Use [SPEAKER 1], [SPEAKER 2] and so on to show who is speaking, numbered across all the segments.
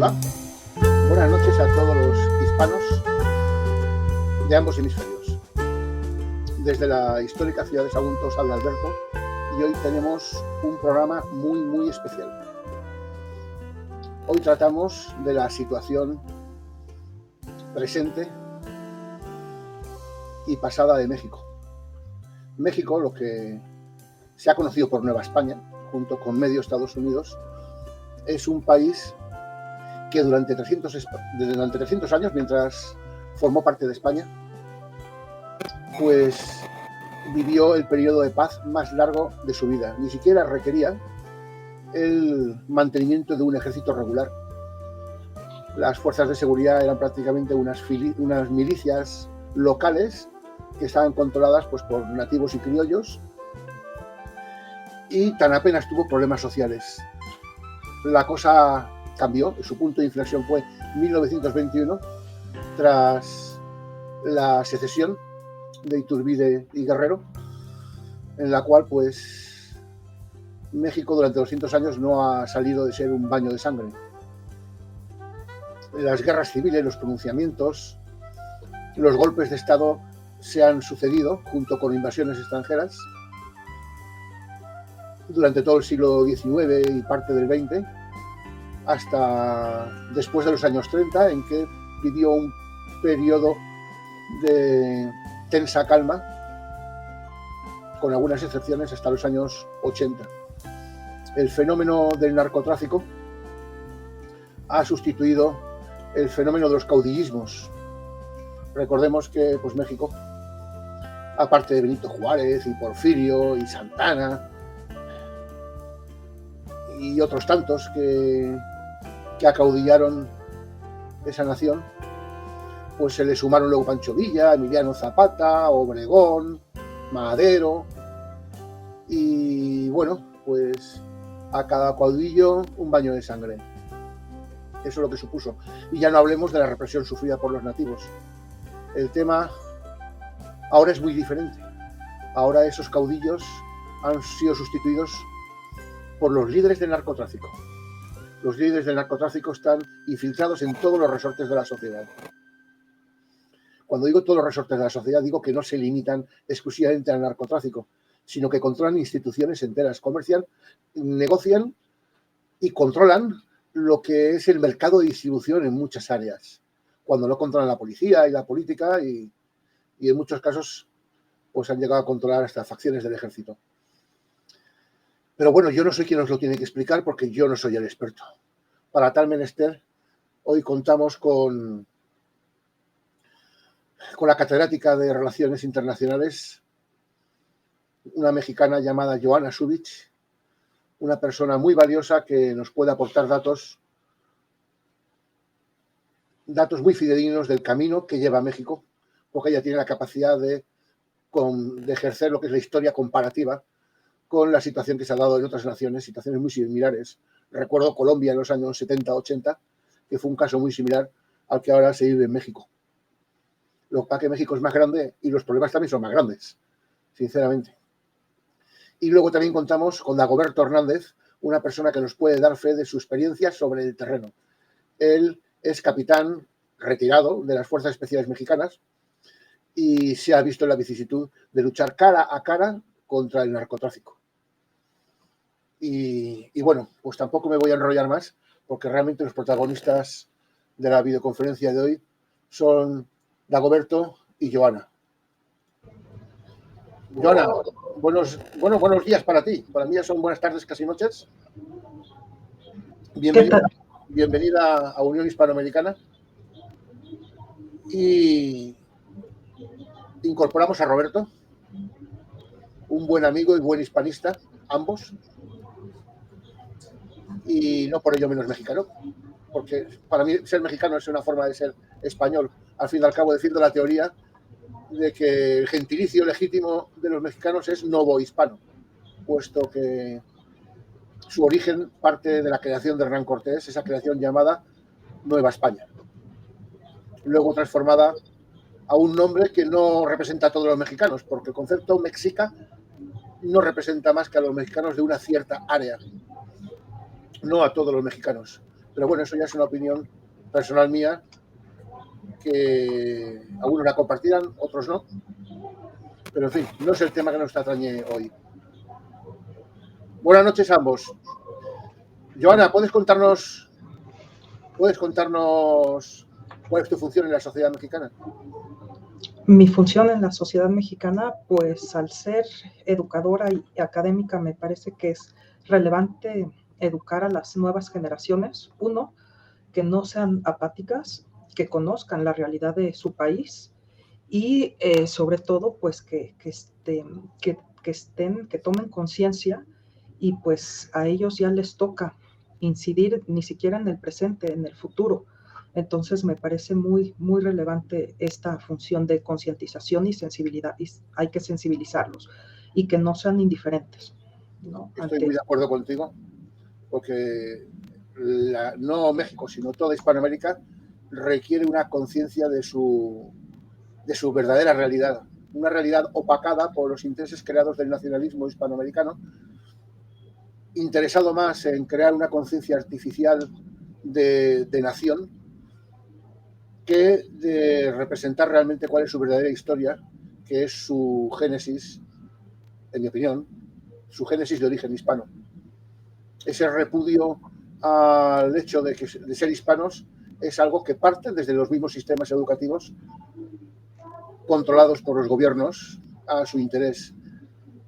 [SPEAKER 1] Hola, buenas noches a todos los hispanos de ambos hemisferios. Desde la histórica ciudad de Sagunto os habla Alberto y hoy tenemos un programa muy especial. Hoy tratamos de la situación presente y pasada de México. México, lo que se ha conocido por Nueva España, junto con medio Estados Unidos, es un país que durante 300 años, mientras formó parte de España, pues vivió el periodo de paz más largo de su vida. Ni siquiera requería el mantenimiento de un ejército regular. Las fuerzas de seguridad eran prácticamente unas milicias locales que estaban controladas pues, por nativos y criollos, y tan apenas tuvo problemas sociales. La cosa cambió, su punto de inflexión fue 1921, tras la secesión de Iturbide y Guerrero, en la cual pues México durante 200 años no ha salido de ser un baño de sangre. Las guerras civiles, los pronunciamientos, los golpes de Estado se han sucedido junto con invasiones extranjeras durante todo el siglo XIX y parte del XX, hasta después de los años 30, en que vivió un periodo de tensa calma, con algunas excepciones, hasta los años 80. El fenómeno del narcotráfico ha sustituido el fenómeno de los caudillismos. Recordemos que pues, México, aparte de Benito Juárez y Porfirio y Santana y otros tantos que acaudillaron esa nación, pues se le sumaron luego Pancho Villa, Emiliano Zapata, Obregón, Madero, y bueno, pues a cada caudillo un baño de sangre. Eso es lo que supuso. Y ya no hablemos de la represión sufrida por los nativos. El tema ahora es muy diferente. Ahora esos caudillos han sido sustituidos por los líderes del narcotráfico. Los líderes del narcotráfico están infiltrados en todos los resortes de la sociedad. Cuando digo todos los resortes de la sociedad, digo que no se limitan exclusivamente al narcotráfico, sino que controlan instituciones enteras, comercian, negocian y controlan lo que es el mercado de distribución en muchas áreas, cuando no controlan la policía y la política, y en muchos casos pues han llegado a controlar hasta facciones del ejército. Pero bueno, yo no soy quien os lo tiene que explicar porque yo no soy el experto. Para tal menester, hoy contamos con la catedrática de Relaciones Internacionales, una mexicana llamada Joanna Subich, una persona muy valiosa que nos puede aportar datos muy fidedignos del camino que lleva México, porque ella tiene la capacidad de ejercer lo que es la historia comparativa con la situación que se ha dado en otras naciones, situaciones muy similares. Recuerdo Colombia en los años 70-80, que fue un caso muy similar al que ahora se vive en México. Lo que pasa es que México es más grande y los problemas también son más grandes, sinceramente. Y luego también contamos con Dagoberto Hernández, una persona que nos puede dar fe de su experiencia sobre el terreno. Él es capitán retirado de las Fuerzas Especiales Mexicanas y se ha visto en la vicisitud de luchar cara a cara contra el narcotráfico. Y bueno, pues tampoco me voy a enrollar más, porque realmente los protagonistas de la videoconferencia de hoy son Dagoberto y Joanna. Joanna, buenos días para ti. Para mí ya son buenas tardes, casi noches. Bienvenida a Unión Hispanoamericana. Y incorporamos a Roberto, un buen amigo y buen hispanista, ambos, y no por ello menos mexicano, porque para mí ser mexicano es una forma de ser español. Al fin y al cabo, defiendo la teoría de que el gentilicio legítimo de los mexicanos es novohispano, puesto que su origen parte de la creación de Hernán Cortés, esa creación llamada Nueva España, luego transformada a un nombre que no representa a todos los mexicanos, porque el concepto mexica no representa más que a los mexicanos de una cierta área, no a todos los mexicanos. Pero bueno, eso ya es una opinión personal mía, que algunos la compartirán, otros no. Pero en fin, no es el tema que nos atañe hoy. Buenas noches a ambos. Joana, ¿puedes contarnos cuál es tu función en la sociedad mexicana?
[SPEAKER 2] Mi función en la sociedad mexicana, pues al ser educadora y académica, me parece que es relevante educar a las nuevas generaciones. Uno, que no sean apáticas, que conozcan la realidad de su país y sobre todo, pues que tomen conciencia y pues a ellos ya les toca incidir ni siquiera en el presente, en el futuro. Entonces me parece muy, muy relevante esta función de concientización y sensibilidad, y hay que sensibilizarlos y que no sean indiferentes, ¿no?
[SPEAKER 1] Estoy muy de acuerdo contigo, porque no México, sino toda Hispanoamérica requiere una conciencia de su verdadera realidad, una realidad opacada por los intereses creados del nacionalismo hispanoamericano, interesado más en crear una conciencia artificial de nación que de representar realmente cuál es su verdadera historia, que es su génesis, en mi opinión, su génesis de origen hispano. Ese repudio al hecho de ser hispanos es algo que parte desde los mismos sistemas educativos controlados por los gobiernos a su interés.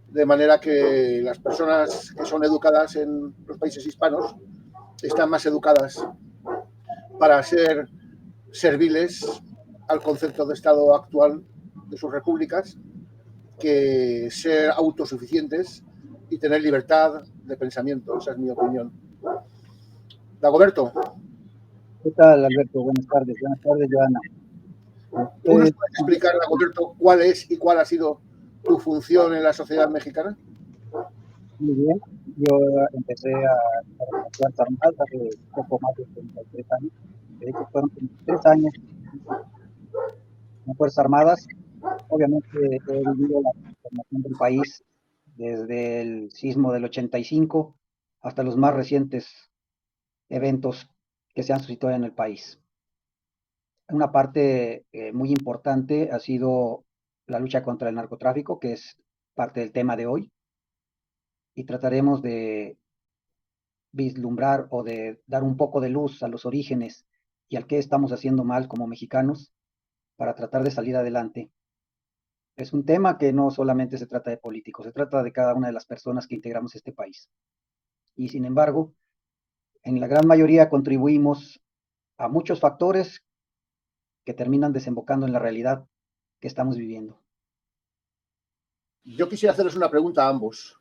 [SPEAKER 1] De manera que las personas que son educadas en los países hispanos están más educadas para ser serviles al concepto de Estado actual de sus repúblicas que ser autosuficientes y tener libertad de pensamiento. Esa es mi opinión. Dagoberto.
[SPEAKER 3] ¿Qué tal, Alberto? Buenas tardes, Joana.
[SPEAKER 1] ¿Tú nos puedes explicar, Dagoberto, cuál es y cuál ha sido tu función en la sociedad mexicana?
[SPEAKER 3] Muy bien, yo empecé a las Fuerzas Armadas hace poco más de 33 años. De hecho, fueron 33 años en Fuerzas Armadas. Obviamente he vivido la transformación del país desde el sismo del 85 hasta los más recientes eventos que se han suscitado en el país. Una parte muy importante ha sido la lucha contra el narcotráfico, que es parte del tema de hoy, y trataremos de vislumbrar o de dar un poco de luz a los orígenes y al qué estamos haciendo mal como mexicanos para tratar de salir adelante. Es un tema que no solamente se trata de políticos, se trata de cada una de las personas que integramos este país. Y sin embargo, en la gran mayoría contribuimos a muchos factores que terminan desembocando en la realidad que estamos viviendo.
[SPEAKER 1] Yo quisiera hacerles una pregunta a ambos.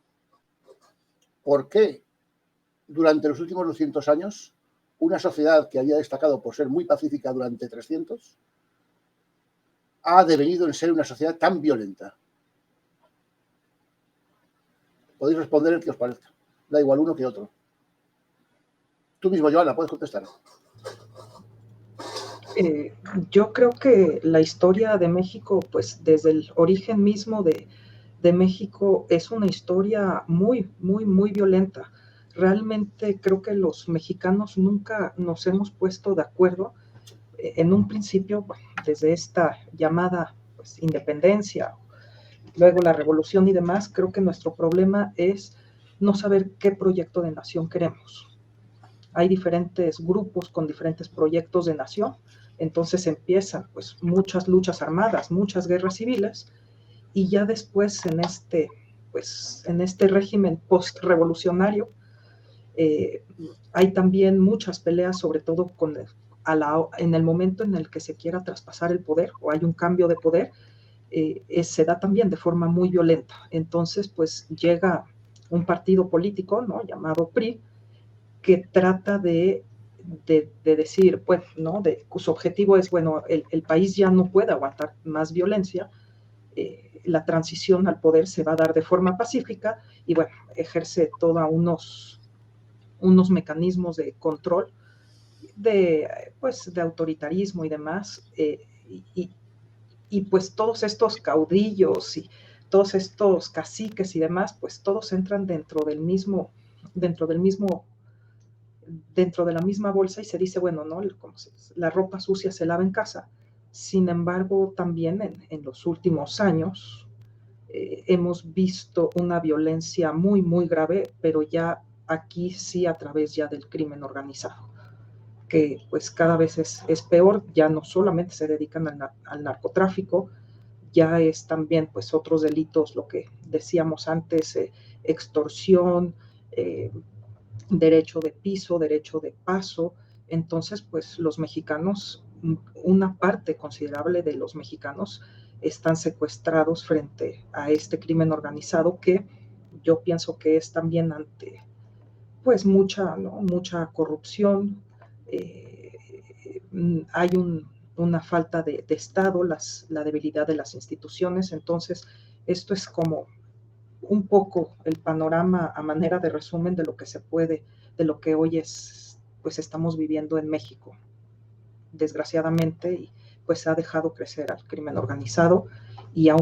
[SPEAKER 1] ¿Por qué durante los últimos 200 años una sociedad que había destacado por ser muy pacífica durante 300 ha devenido en ser una sociedad tan violenta? Podéis responder el que os parezca. Da igual uno que otro. Tú mismo, Joana, puedes contestar.
[SPEAKER 2] Yo creo que la historia de México, pues desde el origen mismo de México, es una historia muy, muy, muy violenta. Realmente creo que los mexicanos nunca nos hemos puesto de acuerdo en un principio, desde esta llamada pues, independencia, luego la revolución y demás. Creo que nuestro problema es no saber qué proyecto de nación queremos. Hay diferentes grupos con diferentes proyectos de nación. Entonces empiezan pues muchas luchas armadas, muchas guerras civiles, y ya después en este régimen post-revolucionario hay también muchas peleas, sobre todo en el momento en el que se quiera traspasar el poder o hay un cambio de poder, se da también de forma muy violenta. Entonces pues llega un partido político, ¿no?, llamado PRI, que trata de decir, pues, ¿no?, su objetivo es, bueno, el país ya no puede aguantar más violencia, la transición al poder se va a dar de forma pacífica y, bueno, ejerce todos unos mecanismos de control, de autoritarismo y demás, y pues todos estos caudillos y todos estos caciques y demás, pues todos entran dentro del mismo dentro de la misma bolsa y se dice, bueno, ¿no? La ropa sucia se lava en casa. Sin embargo, también en los últimos años hemos visto una violencia muy, muy grave, pero ya aquí sí a través ya del crimen organizado, que pues cada vez es peor, ya no solamente se dedican al narcotráfico, ya es también pues otros delitos, lo que decíamos antes, extorsión, eh, derecho de piso, derecho de paso. Entonces, pues los mexicanos, una parte considerable de los mexicanos están secuestrados frente a este crimen organizado que yo pienso que es también ante pues mucha, ¿no? Mucha corrupción, hay una falta de Estado, la debilidad de las instituciones, entonces esto es como un poco el panorama a manera de resumen de lo que se puede, de lo que hoy pues estamos viviendo en México, desgraciadamente, y pues ha dejado crecer al crimen organizado y ha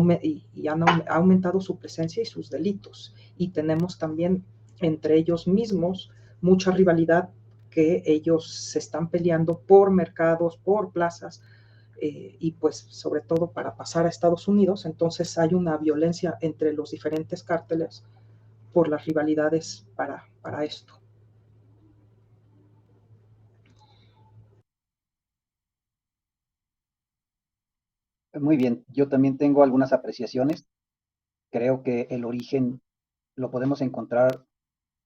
[SPEAKER 2] aumentado su presencia y sus delitos. Y tenemos también entre ellos mismos mucha rivalidad, que ellos se están peleando por mercados, por plazas, y pues sobre todo para pasar a Estados Unidos. Entonces hay una violencia entre los diferentes cárteles por las rivalidades para esto.
[SPEAKER 3] Muy bien, yo también tengo algunas apreciaciones. Creo que el origen lo podemos encontrar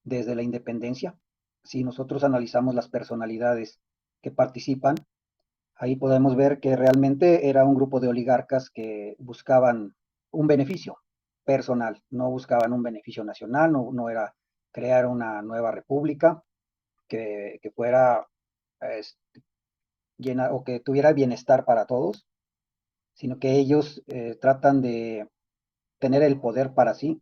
[SPEAKER 3] desde la independencia. Si nosotros analizamos las personalidades que participan, ahí podemos ver que realmente era un grupo de oligarcas que buscaban un beneficio personal, no buscaban un beneficio nacional, no era crear una nueva república que fuera llena o que tuviera bienestar para todos, sino que ellos tratan de tener el poder para sí,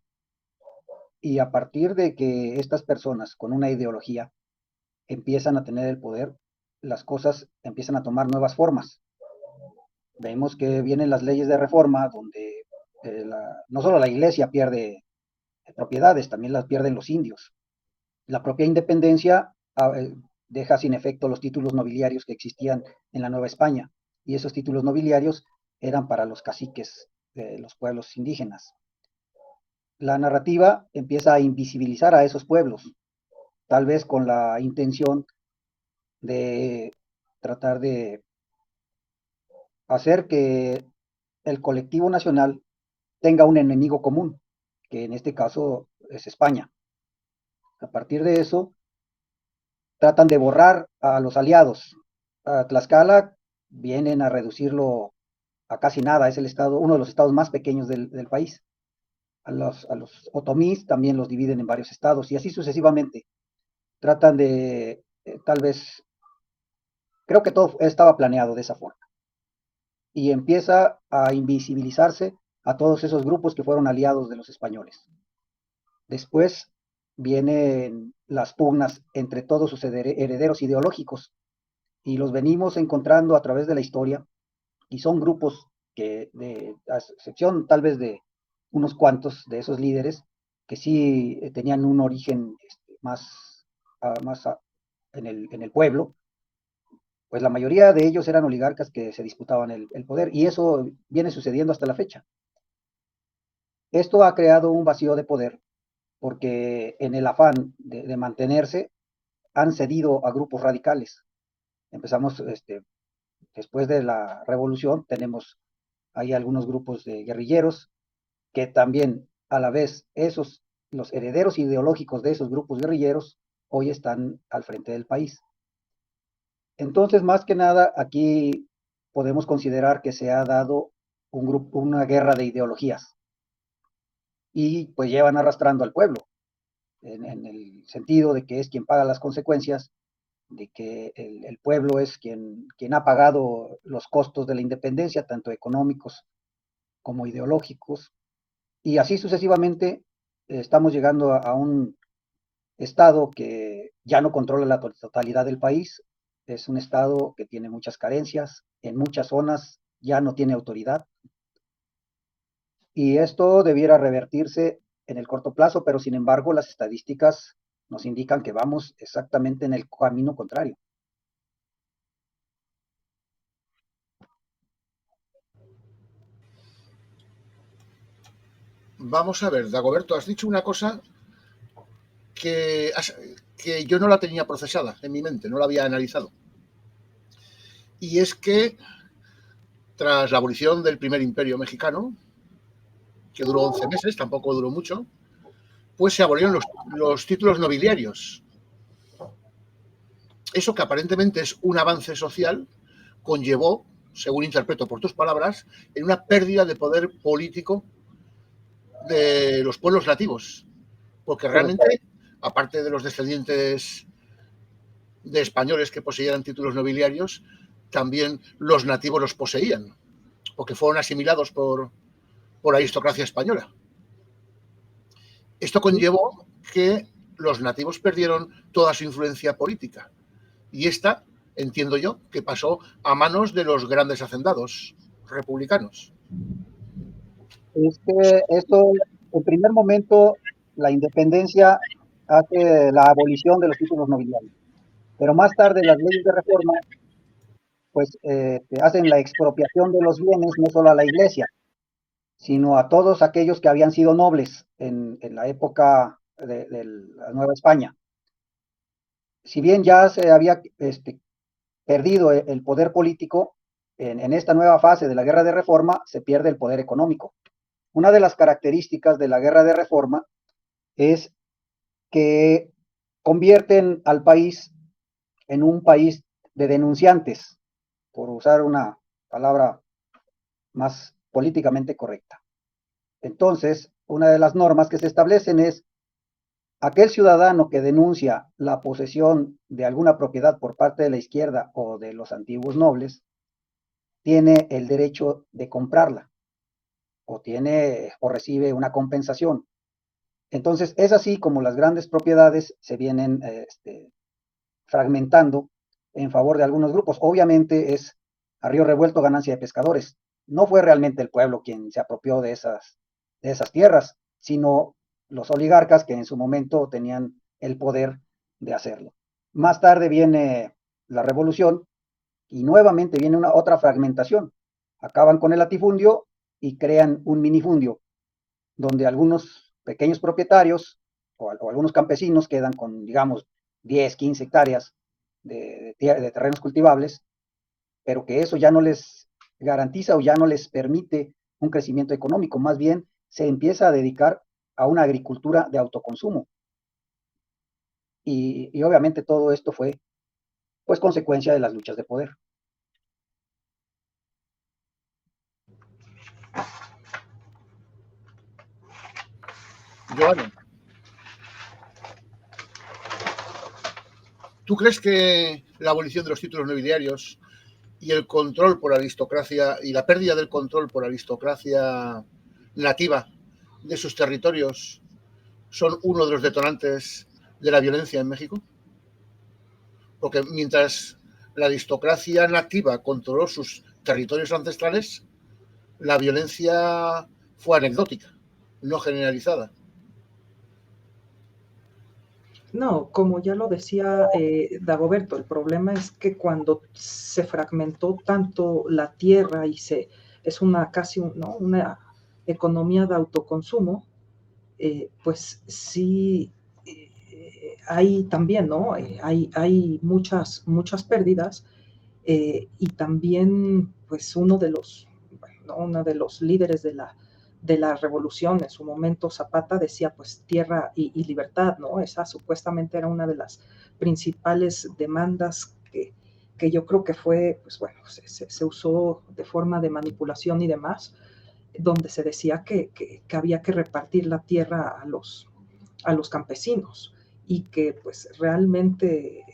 [SPEAKER 3] y a partir de que estas personas con una ideología empiezan a tener el poder, las cosas empiezan a tomar nuevas formas. Vemos que vienen las leyes de reforma donde no solo la iglesia pierde propiedades, también las pierden los indios. La propia independencia deja sin efecto los títulos nobiliarios que existían en la Nueva España, y esos títulos nobiliarios eran para los caciques de los pueblos indígenas. La narrativa empieza a invisibilizar a esos pueblos, tal vez con la intención de tratar de hacer que el colectivo nacional tenga un enemigo común, que en este caso es España. A partir de eso, tratan de borrar a los aliados. A Tlaxcala vienen a reducirlo a casi nada, es el estado, uno de los estados más pequeños del país. A los otomís también los dividen en varios estados y así sucesivamente. Tratan de, tal vez, creo que todo estaba planeado de esa forma. Y empieza a invisibilizarse a todos esos grupos que fueron aliados de los españoles. Después vienen las pugnas entre todos sus herederos ideológicos, y los venimos encontrando a través de la historia, y son grupos que, a excepción tal vez de unos cuantos de esos líderes, que sí tenían un origen más, más en el pueblo, pues la mayoría de ellos eran oligarcas que se disputaban el poder, y eso viene sucediendo hasta la fecha. Esto ha creado un vacío de poder porque en el afán de mantenerse han cedido a grupos radicales. Empezamos, después de la revolución, tenemos ahí algunos grupos de guerrilleros que también, a la vez, los herederos ideológicos de esos grupos guerrilleros, hoy están al frente del país. Entonces, más que nada, aquí podemos considerar que se ha dado una guerra de ideologías, y pues llevan arrastrando al pueblo, en el sentido de que es quien paga las consecuencias, de que el pueblo es quien ha pagado los costos de la independencia, tanto económicos como ideológicos, y así sucesivamente. Estamos llegando a un estado que ya no controla la totalidad del país, es un estado que tiene muchas carencias, en muchas zonas ya no tiene autoridad, y esto debiera revertirse en el corto plazo, pero sin embargo las estadísticas nos indican que vamos exactamente en el camino contrario.
[SPEAKER 1] Vamos a ver, Dagoberto, has dicho una cosa que, que yo no la tenía procesada en mi mente, no la había analizado. Y es que tras la abolición del primer imperio mexicano, que duró 11 meses, tampoco duró mucho, pues se abolieron los títulos nobiliarios. Eso que aparentemente es un avance social, conllevó, según interpreto por tus palabras, en una pérdida de poder político de los pueblos nativos. Porque realmente, aparte de los descendientes de españoles que poseían títulos nobiliarios, también los nativos los poseían, porque fueron asimilados por la aristocracia española. Esto conllevó que los nativos perdieron toda su influencia política. Y esta, entiendo yo, que pasó a manos de los grandes hacendados republicanos.
[SPEAKER 3] Es que esto, en primer momento, la independencia hace la abolición de los títulos nobiliarios, pero más tarde las leyes de reforma pues hacen la expropiación de los bienes no solo a la iglesia, sino a todos aquellos que habían sido nobles en la época de la Nueva España. Si bien ya se había perdido el poder político, en esta nueva fase de la guerra de reforma se pierde el poder económico. Una de las características de la guerra de reforma es que convierten al país en un país de denunciantes, por usar una palabra más políticamente correcta. Entonces, una de las normas que se establecen es aquel ciudadano que denuncia la posesión de alguna propiedad por parte de la izquierda o de los antiguos nobles, tiene el derecho de comprarla o recibe una compensación. Entonces, es así como las grandes propiedades se vienen fragmentando en favor de algunos grupos. Obviamente es a río revuelto ganancia de pescadores. No fue realmente el pueblo quien se apropió de esas tierras, sino los oligarcas que en su momento tenían el poder de hacerlo. Más tarde viene la revolución y nuevamente viene otra fragmentación. Acaban con el latifundio y crean un minifundio, donde algunos pequeños propietarios o algunos campesinos quedan con, digamos, 10, 15 hectáreas de terrenos cultivables, pero que eso ya no les garantiza o ya no les permite un crecimiento económico, más bien se empieza a dedicar a una agricultura de autoconsumo. Y obviamente todo esto fue pues consecuencia de las luchas de poder.
[SPEAKER 1] Joana, ¿tú crees que la abolición de los títulos nobiliarios y el control por aristocracia y la pérdida del control por aristocracia nativa de sus territorios son uno de los detonantes de la violencia en México? Porque mientras la aristocracia nativa controló sus territorios ancestrales, la violencia fue anecdótica, no generalizada.
[SPEAKER 2] No, como ya lo decía Dagoberto, el problema es que cuando se fragmentó tanto la tierra y es ¿no? Una economía de autoconsumo, pues sí hay también, ¿no? Hay muchas pérdidas y también, pues uno de los líderes de la revolución en su momento, Zapata, decía pues tierra y libertad, ¿no? Esa supuestamente era una de las principales demandas que yo creo que fue, pues bueno, se usó de forma de manipulación y demás, donde se decía que había que repartir la tierra a los campesinos y que pues realmente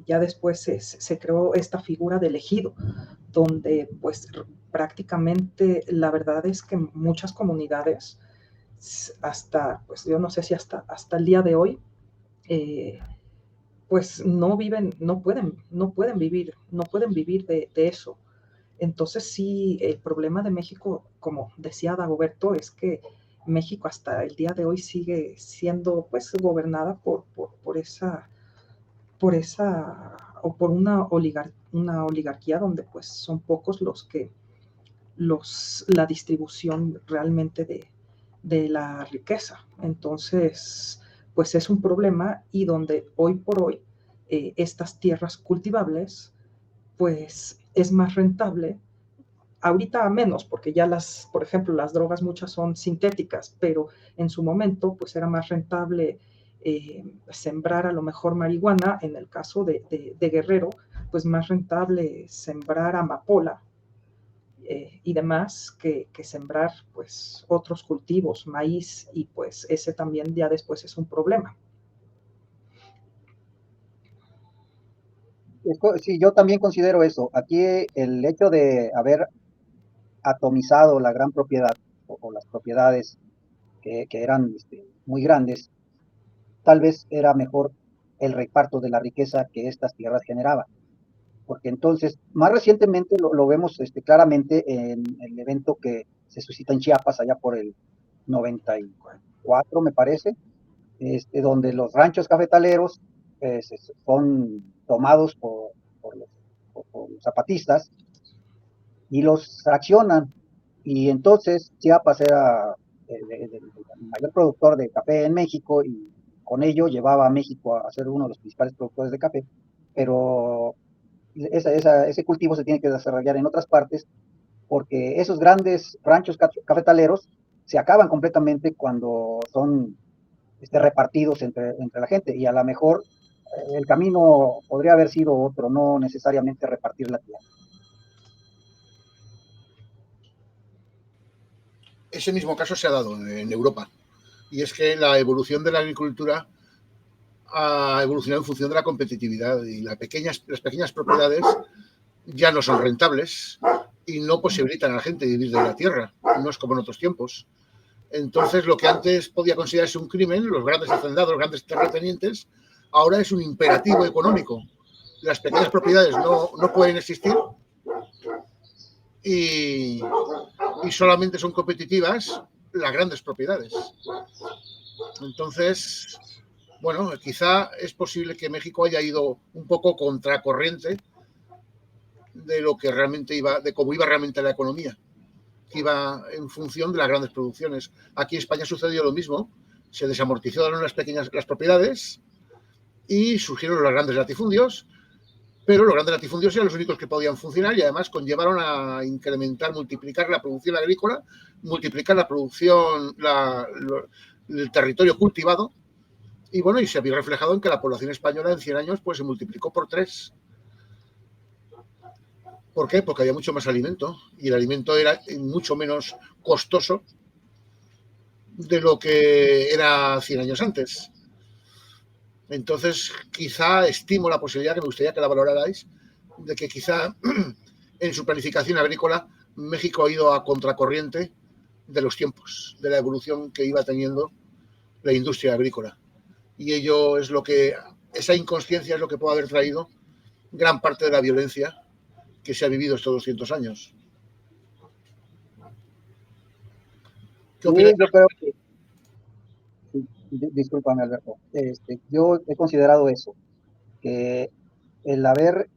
[SPEAKER 2] ya después se creó esta figura del ejido, donde pues prácticamente la verdad es que muchas comunidades hasta, pues yo no sé si hasta el día de hoy, pues no pueden vivir de eso. Entonces sí, el problema de México, como decía Dagoberto, es que México hasta el día de hoy sigue siendo pues gobernada por esa o por una oligarquía donde pues son pocos los que la distribución realmente de la riqueza. Entonces, pues es un problema y donde hoy por hoy estas tierras cultivables, pues es más rentable. Ahorita menos, porque ya por ejemplo, las drogas muchas son sintéticas, pero en su momento, pues era más rentable sembrar a lo mejor marihuana, en el caso de Guerrero, pues más rentable sembrar amapola y demás que sembrar pues otros cultivos, maíz, y pues ese también ya después es un problema.
[SPEAKER 3] Sí, yo también considero eso. Aquí el hecho de haber atomizado la gran propiedad o las propiedades que eran muy grandes, tal vez era mejor el reparto de la riqueza que estas tierras generaban. Porque entonces, más recientemente lo vemos claramente en el evento que se suscita en Chiapas, allá por el 94, me parece, donde los ranchos cafetaleros son tomados por los zapatistas y los fraccionan. Y entonces Chiapas era el mayor productor de café en México y con ello llevaba a México a ser uno de los principales productores de café, pero ese cultivo se tiene que desarrollar en otras partes porque esos grandes ranchos cafetaleros se acaban completamente cuando son repartidos entre la gente, y a lo mejor el camino podría haber sido otro, no necesariamente repartir la tierra.
[SPEAKER 1] Ese mismo caso se ha dado en Europa, y es que la evolución de la agricultura ha evolucionado en función de la competitividad, y las pequeñas propiedades ya no son rentables y no posibilitan a la gente vivir de la tierra, no es como en otros tiempos. Entonces, lo que antes podía considerarse un crimen, los grandes hacendados, los grandes terratenientes, ahora es un imperativo económico. Las pequeñas propiedades no pueden existir y solamente son competitivas las grandes propiedades. Entonces, bueno, quizá es posible que México haya ido un poco contracorriente de lo que realmente de cómo iba realmente la economía, que iba en función de las grandes producciones. Aquí en España sucedió lo mismo, se desamortizaron las propiedades y surgieron los grandes latifundios, pero los grandes latifundios eran los únicos que podían funcionar y además conllevaron a incrementar, multiplicar la producción agrícola, multiplicar la producción, el territorio cultivado, y bueno, y se vio reflejado en que la población española en 100 años pues se multiplicó por 3. ¿Por qué? Porque había mucho más alimento y el alimento era mucho menos costoso de lo que era 100 años antes. Entonces, quizá estimo la posibilidad, que me gustaría que la valorarais, de que quizá en su planificación agrícola México ha ido a contracorriente de los tiempos, de la evolución que iba teniendo la industria agrícola. Y ello es esa inconsciencia es lo que puede haber traído gran parte de la violencia que se ha vivido estos 200 años. ¿Qué opinas?
[SPEAKER 3] Yo creo que, discúlpame Alberto, yo he considerado eso, que el haber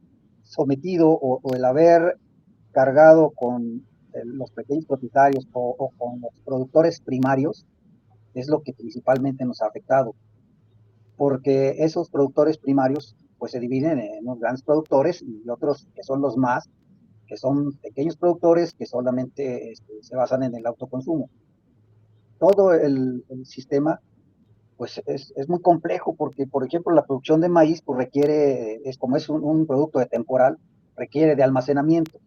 [SPEAKER 3] sometido o el haber cargado con los pequeños propietarios o con los productores primarios es lo que principalmente nos ha afectado, porque esos productores primarios pues se dividen en unos grandes productores y otros que son los más, que son pequeños productores que solamente se basan en el autoconsumo. Todo el sistema pues es muy complejo porque, por ejemplo, la producción de maíz pues requiere, como es un producto de temporal, requiere de almacenamiento.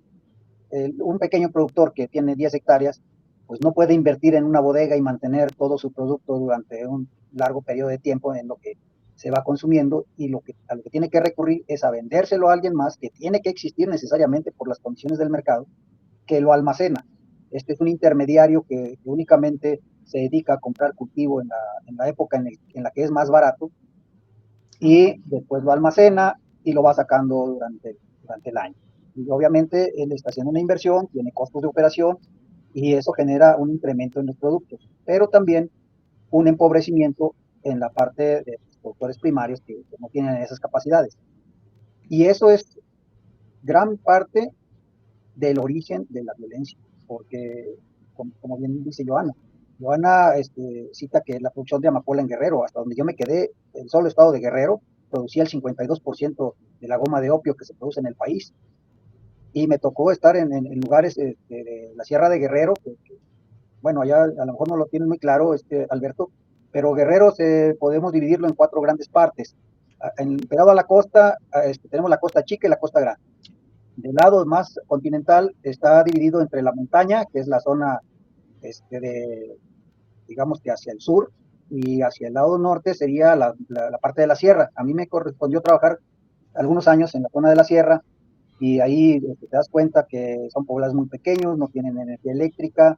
[SPEAKER 3] Un pequeño productor que tiene 10 hectáreas, pues no puede invertir en una bodega y mantener todo su producto durante un largo periodo de tiempo en lo que se va consumiendo, y a lo que tiene que recurrir es a vendérselo a alguien más que tiene que existir necesariamente por las condiciones del mercado, que lo almacena. Este es un intermediario que únicamente se dedica a comprar cultivo en la época en la que es más barato, y después lo almacena y lo va sacando durante el año. Y obviamente él está haciendo una inversión, tiene costos de operación, y eso genera un incremento en los productos, pero también un empobrecimiento en la parte de los productores primarios que no tienen esas capacidades. Y eso es gran parte del origen de la violencia, porque, como bien dice Joana cita que la producción de amapola en Guerrero, hasta donde yo me quedé, el solo estado de Guerrero producía el 52% de la goma de opio que se produce en el país. Y me tocó estar en lugares de la Sierra de Guerrero, bueno, allá a lo mejor no lo tienen muy claro, Alberto, pero Guerrero podemos dividirlo en 4 grandes partes. Pegado a la costa, tenemos la costa chica y la costa grande. Del lado más continental está dividido entre la montaña, que es la zona digamos que hacia el sur, y hacia el lado norte sería la parte de la sierra. A mí me correspondió trabajar algunos años en la zona de la sierra, y ahí te das cuenta que son poblados muy pequeños, no tienen energía eléctrica.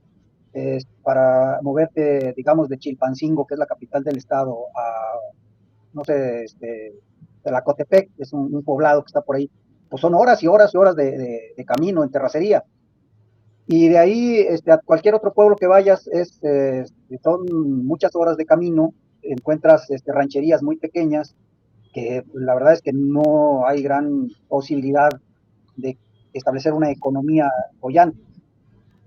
[SPEAKER 3] Para moverte, digamos, de Chilpancingo, que es la capital del estado, a, no sé, Tlacotepec, que es un poblado que está por ahí, pues son horas y horas y horas de camino en terracería. Y de ahí a cualquier otro pueblo que vayas son muchas horas de camino, encuentras rancherías muy pequeñas, que la verdad es que no hay gran posibilidad de establecer una economía boyante.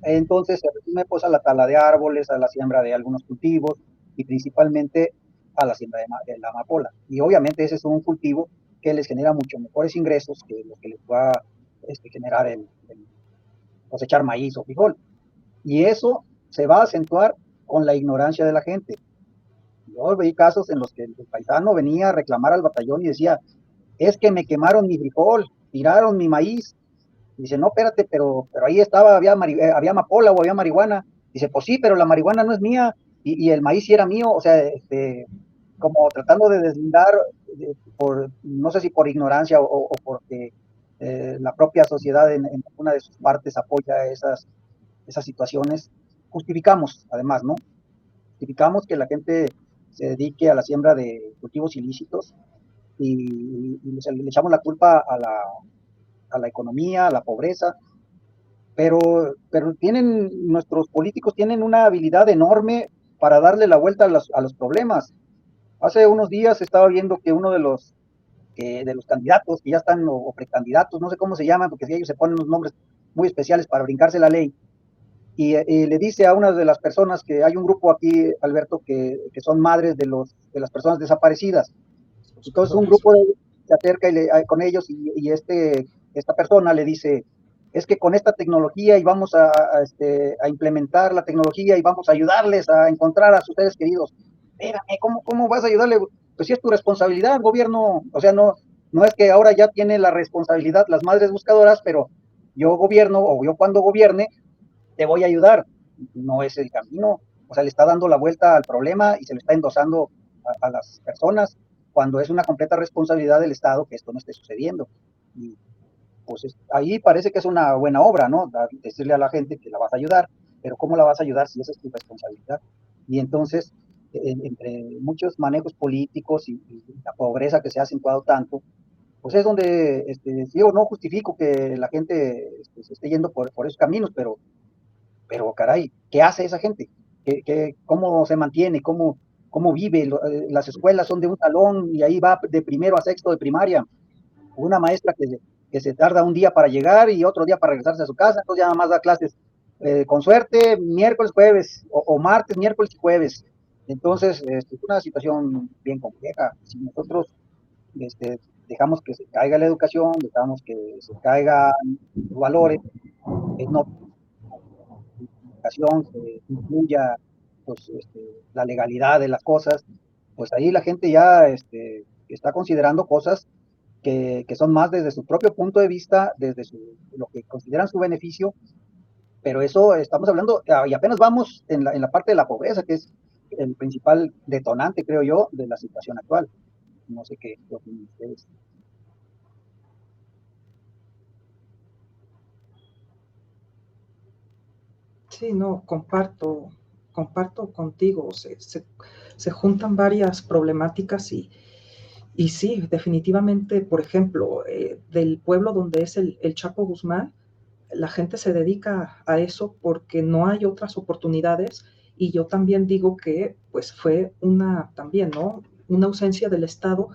[SPEAKER 3] Entonces se resume pues a la tala de árboles, a la siembra de algunos cultivos y principalmente a la siembra de la amapola. Y obviamente ese es un cultivo que les genera mucho mejores ingresos que lo que les va a generar el cosechar maíz o frijol. Y eso se va a acentuar con la ignorancia de la gente. Yo veí casos en los que el paisano venía a reclamar al batallón y decía, es que me quemaron mi frijol, tiraron mi maíz. Dice, no, espérate, pero ahí estaba, había amapola o había marihuana. Dice, pues sí, pero la marihuana no es mía y el maíz sí era mío. O sea, como tratando de deslindar, no sé si por ignorancia o porque la propia sociedad en una de sus partes apoya esas situaciones. Justificamos, además, ¿no? Justificamos que la gente se dedique a la siembra de cultivos ilícitos y le echamos la culpa a la economía, a la pobreza, pero nuestros políticos tienen una habilidad enorme para darle la vuelta a los problemas. Hace unos días estaba viendo que uno de los candidatos que ya están o precandidatos, no sé cómo se llaman, porque si ellos se ponen unos nombres muy especiales para brincarse la ley, y le dice a una de las personas que hay un grupo aquí, Alberto, que son madres de las personas desaparecidas. Entonces un grupo se acerca con ellos y esta persona le dice, es que con esta tecnología y vamos a implementar la tecnología y vamos a ayudarles a encontrar a sus seres queridos. Espérame, ¿cómo vas a ayudarle? Pues sí es tu responsabilidad, gobierno. O sea, no es que ahora ya tiene la responsabilidad las madres buscadoras, pero yo gobierno o yo cuando gobierne te voy a ayudar. No es el camino. O sea, le está dando la vuelta al problema y se le está endosando a las personas cuando es una completa responsabilidad del Estado que esto no esté sucediendo. Y pues ahí parece que es una buena obra, ¿no? Decirle a la gente que la vas a ayudar, pero ¿cómo la vas a ayudar si esa es tu responsabilidad? Y entonces, entre muchos manejos políticos y la pobreza que se ha acentuado tanto, pues es donde yo no justifico que la gente se esté yendo por esos caminos, pero caray, ¿qué hace esa gente? ¿Cómo se mantiene? ¿Cómo vive? Las escuelas son de un salón y ahí va de primero a sexto de primaria. Una maestra que se tarda un día para llegar y otro día para regresarse a su casa, entonces ya nada más da clases con suerte miércoles, jueves, o martes, miércoles y jueves. Entonces, es una situación bien compleja. Si nosotros dejamos que se caiga la educación, dejamos que se caigan los valores, no educación que incluya pues, la legalidad de las cosas, pues ahí la gente ya está considerando cosas que son más desde su propio punto de vista, desde lo que consideran su beneficio, pero eso estamos hablando, y apenas vamos en la parte de la pobreza, que es el principal detonante, creo yo, de la situación actual. No sé qué opinan ustedes.
[SPEAKER 2] Sí, no, comparto contigo, se juntan varias problemáticas y sí, definitivamente, por ejemplo, del pueblo donde es el Chapo Guzmán, la gente se dedica a eso porque no hay otras oportunidades, y yo también digo que pues fue también, ¿no? Una ausencia del Estado,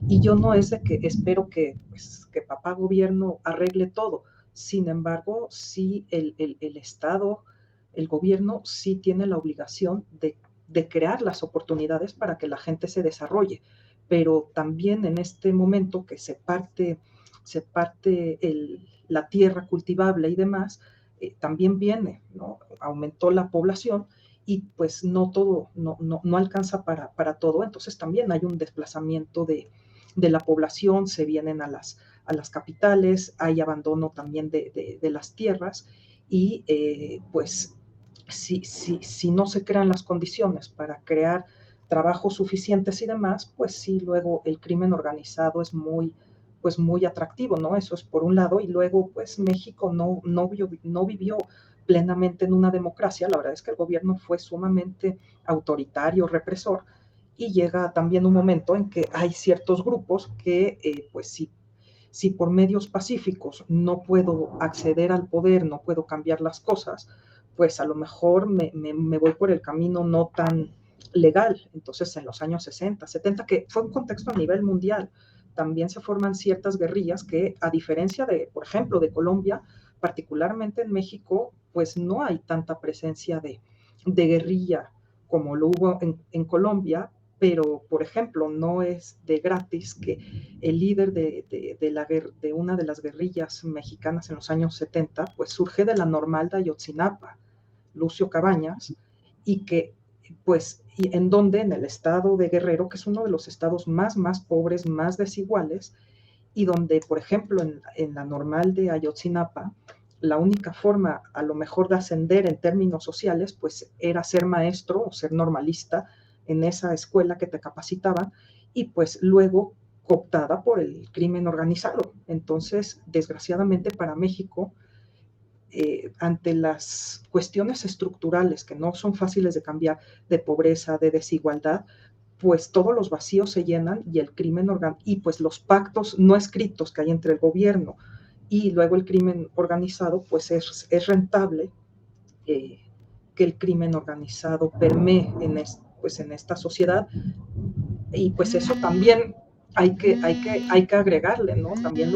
[SPEAKER 2] y yo no es de que espero que, pues, que papá gobierno arregle todo. Sin embargo, sí el Estado, el gobierno sí tiene la obligación de crear las oportunidades para que la gente se desarrolle, pero también en este momento que se parte la tierra cultivable y demás, también viene, ¿no? Aumentó la población y pues no todo, no alcanza para todo, entonces también hay un desplazamiento de la población, se vienen a las capitales, hay abandono también de las tierras, y pues si no se crean las condiciones para crear trabajos suficientes y demás, pues sí, luego el crimen organizado es pues muy atractivo, ¿no? Eso es por un lado, y luego pues México no vivió plenamente en una democracia. La verdad es que el gobierno fue sumamente autoritario, represor, y llega también un momento en que hay ciertos grupos que pues si por medios pacíficos no puedo acceder al poder, no puedo cambiar las cosas, pues a lo mejor me voy por el camino no tan legal. Entonces, en los años 60, 70, que fue un contexto a nivel mundial, también se forman ciertas guerrillas que, a diferencia de, por ejemplo, de Colombia, particularmente en México, pues no hay tanta presencia de guerrilla como lo hubo en Colombia, pero, por ejemplo, no es de gratis que el líder de una de las guerrillas mexicanas en los años 70, pues surge de la Normal de Ayotzinapa, Lucio Cabañas, y que, pues, en donde, en el estado de Guerrero, que es uno de los estados más pobres, más desiguales, y donde, por ejemplo, en la Normal de Ayotzinapa, la única forma, a lo mejor, de ascender en términos sociales, pues, era ser maestro o ser normalista en esa escuela que te capacitaba, y pues luego cooptada por el crimen organizado. Entonces, desgraciadamente para México, ante las cuestiones estructurales que no son fáciles de cambiar, de pobreza, de desigualdad, pues todos los vacíos se llenan, y el crimen y pues los pactos no escritos que hay entre el gobierno y luego el crimen organizado, pues es rentable que el crimen organizado permee pues en esta sociedad, y pues eso también hay que agregarle, ¿no? También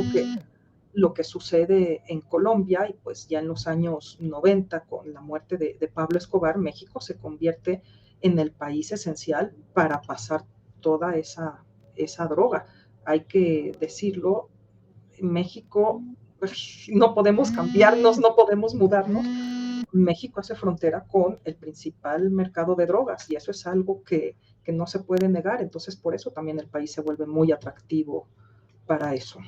[SPEAKER 2] lo que sucede en Colombia, y pues ya en los años 90, con la muerte de Pablo Escobar, México se convierte en el país esencial para pasar toda esa droga. Hay que decirlo, México, pues, no podemos cambiarnos, no podemos mudarnos. México hace frontera con el principal mercado de drogas, y eso es algo que no se puede negar. Entonces, por eso también el país se vuelve muy atractivo para eso.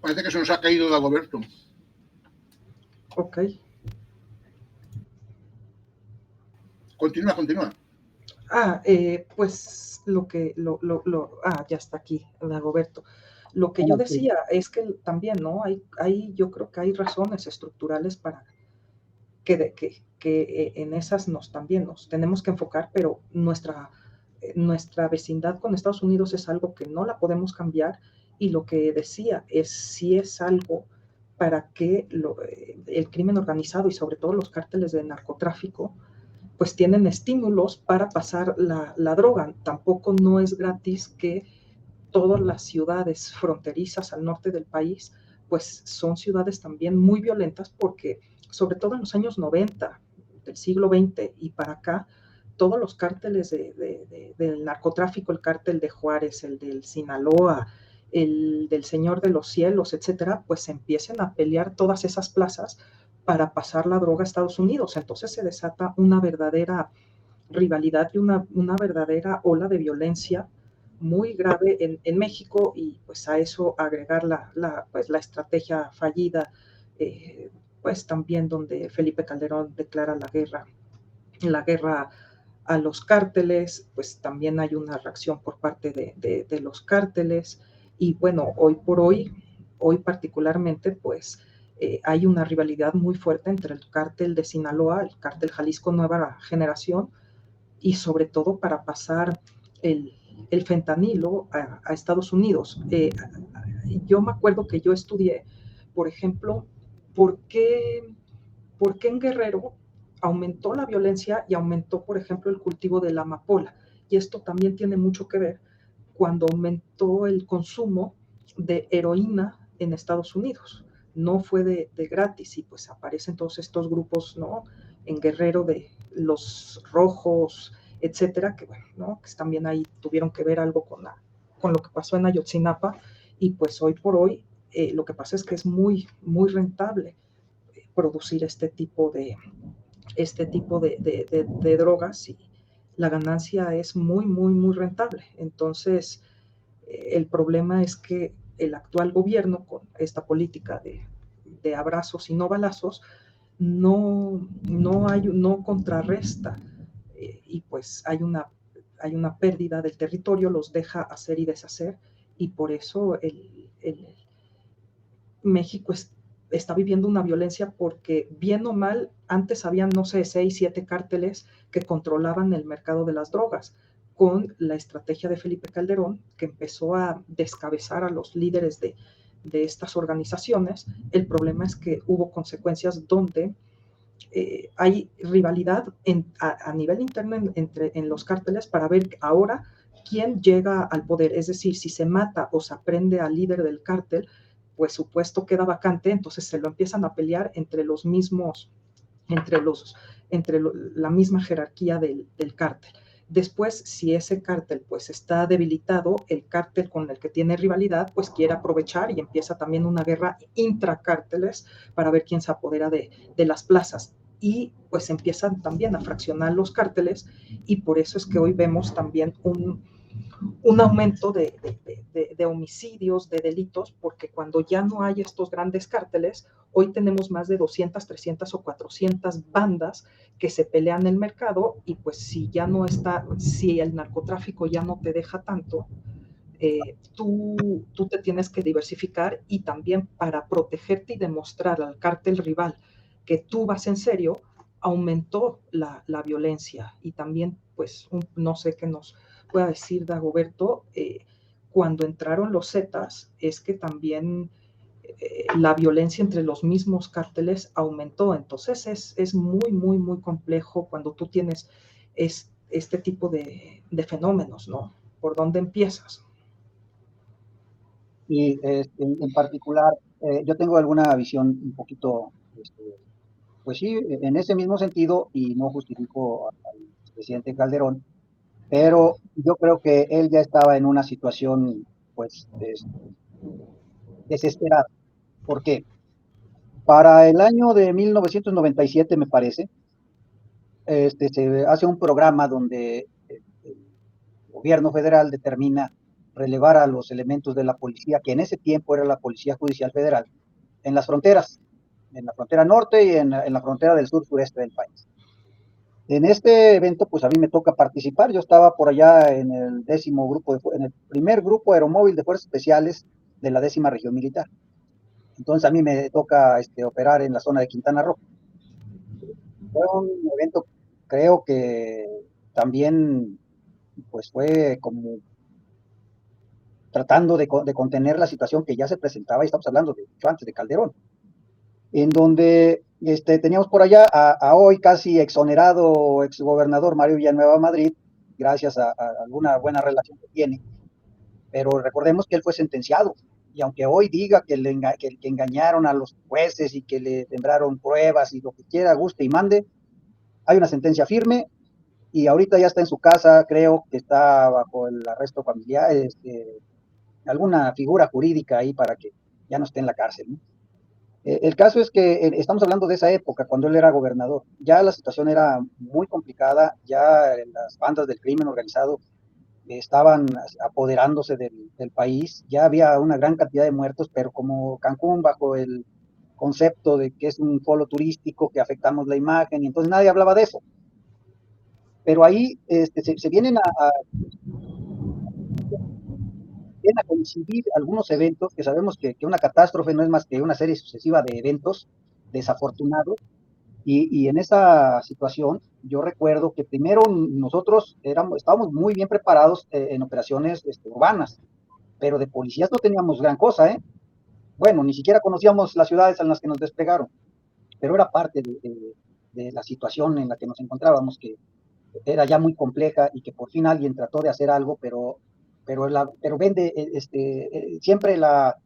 [SPEAKER 1] Parece que se nos ha caído Dagoberto.
[SPEAKER 2] Ok.
[SPEAKER 1] Continúa.
[SPEAKER 2] Pues ya está aquí, Dagoberto. Lo que yo decía es que también, ¿no? Yo creo que hay razones estructurales para que en esas también nos tenemos que enfocar, pero nuestra vecindad con Estados Unidos es algo que no la podemos cambiar, y lo que decía es si es algo para que el crimen organizado y sobre todo los cárteles de narcotráfico pues tienen estímulos para pasar la droga. Tampoco no es gratis que todas las ciudades fronterizas al norte del país pues son ciudades también muy violentas, porque sobre todo en los años 90 del siglo XX y para acá, todos los cárteles del narcotráfico, el cártel de Juárez, el del Sinaloa, el del Señor de los Cielos, etcétera, pues empiezan a pelear todas esas plazas para pasar la droga a Estados Unidos. Entonces se desata una verdadera rivalidad y una verdadera ola de violencia muy grave en México, y pues a eso agregar pues la estrategia fallida, pues también donde Felipe Calderón declara la guerra a los cárteles, pues también hay una reacción por parte de los cárteles, y bueno, hoy particularmente, pues hay una rivalidad muy fuerte entre el cártel de Sinaloa, el cártel Jalisco Nueva Generación, y sobre todo para pasar el, el fentanilo a Estados Unidos. Yo me acuerdo que yo estudié, por ejemplo, ¿por qué, por qué en Guerrero aumentó la violencia y aumentó, por ejemplo, el cultivo de la amapola? Y esto también tiene mucho que ver cuando aumentó el consumo de heroína en Estados Unidos. No fue de gratis y pues aparecen todos estos grupos, ¿no? En Guerrero de los rojos, etcétera, que bueno, ¿no? Que también ahí tuvieron que ver algo con lo que pasó en Ayotzinapa y pues hoy por hoy lo que pasa es que es muy, muy rentable producir este tipo de drogas y la ganancia es muy, muy, muy rentable. Entonces, el problema es que el actual gobierno, con esta política de abrazos y no balazos, no contrarresta y pues hay una pérdida del territorio, los deja hacer y deshacer y por eso México está viviendo una violencia porque bien o mal, antes habían, no sé, 6, 7 cárteles que controlaban el mercado de las drogas. Con la estrategia de Felipe Calderón, que empezó a descabezar a los líderes de estas organizaciones, el problema es que hubo consecuencias donde hay rivalidad a nivel interno en los cárteles para ver ahora quién llega al poder. Es decir, si se mata o se aprende al líder del cártel, pues su puesto queda vacante, entonces se lo empiezan a pelear entre los mismos, la misma jerarquía del cártel. Después, si ese cártel pues está debilitado, el cártel con el que tiene rivalidad pues quiere aprovechar y empieza también una guerra intracárteles para ver quién se apodera de las plazas. Y pues empiezan también a fraccionar los cárteles y por eso es que hoy vemos también un aumento de homicidios, de delitos, porque cuando ya no hay estos grandes cárteles, hoy tenemos más de 200, 300 o 400 bandas que se pelean en el mercado y pues si el narcotráfico ya no te deja tanto, tú te tienes que diversificar y también para protegerte y demostrar al cártel rival que tú vas en serio, aumentó la violencia y también, pues, no sé qué nos pueda decir Dagoberto, cuando entraron los Zetas, es que también la violencia entre los mismos cárteles aumentó. Entonces es muy, muy, muy complejo cuando tú tienes este tipo de fenómenos, ¿no? ¿Por dónde empiezas?
[SPEAKER 3] Y en particular, yo tengo alguna visión un poquito, pues sí, en ese mismo sentido, y no justifico al presidente Calderón, pero yo creo que él ya estaba en una situación, pues, desesperada. ¿Por qué? Para el año de 1997, me parece, se hace un programa donde el gobierno federal determina relevar a los elementos de la policía, que en ese tiempo era la Policía Judicial Federal, en las fronteras, en la frontera norte y en la frontera del sur-sureste del país. En este evento, pues a mí me toca participar. Yo estaba por allá en el en el primer grupo aeromóvil de fuerzas especiales de la 10ª región militar. Entonces a mí me toca operar en la zona de Quintana Roo. Fue un evento, creo que también, pues fue como tratando de contener la situación que ya se presentaba, y estamos hablando de mucho antes de Calderón, en donde teníamos por allá a hoy casi exonerado exgobernador Mario Villanueva Madrid, gracias a alguna buena relación que tiene, pero recordemos que él fue sentenciado, y aunque hoy diga que engañaron a los jueces y que le sembraron pruebas y lo que quiera, guste y mande, hay una sentencia firme y ahorita ya está en su casa, creo que está bajo el arresto familiar, alguna figura jurídica ahí para que ya no esté en la cárcel, ¿no? El caso es que estamos hablando de esa época, cuando él era gobernador. Ya la situación era muy complicada, ya las bandas del crimen organizado estaban apoderándose del país, ya había una gran cantidad de muertos, pero como Cancún, bajo el concepto de que es un polo turístico, que afectamos la imagen, y entonces nadie hablaba de eso. Pero ahí se vienen a coincidir algunos eventos que sabemos que una catástrofe no es más que una serie sucesiva de eventos desafortunados, Y en esa situación, yo recuerdo que primero nosotros estábamos muy bien preparados en operaciones urbanas, pero de policías no teníamos gran cosa, ¿eh? Bueno, ni siquiera conocíamos las ciudades en las que nos desplegaron, pero era parte de la situación en la que nos encontrábamos, que era ya muy compleja y que por fin alguien trató de hacer algo, pero vende siempre la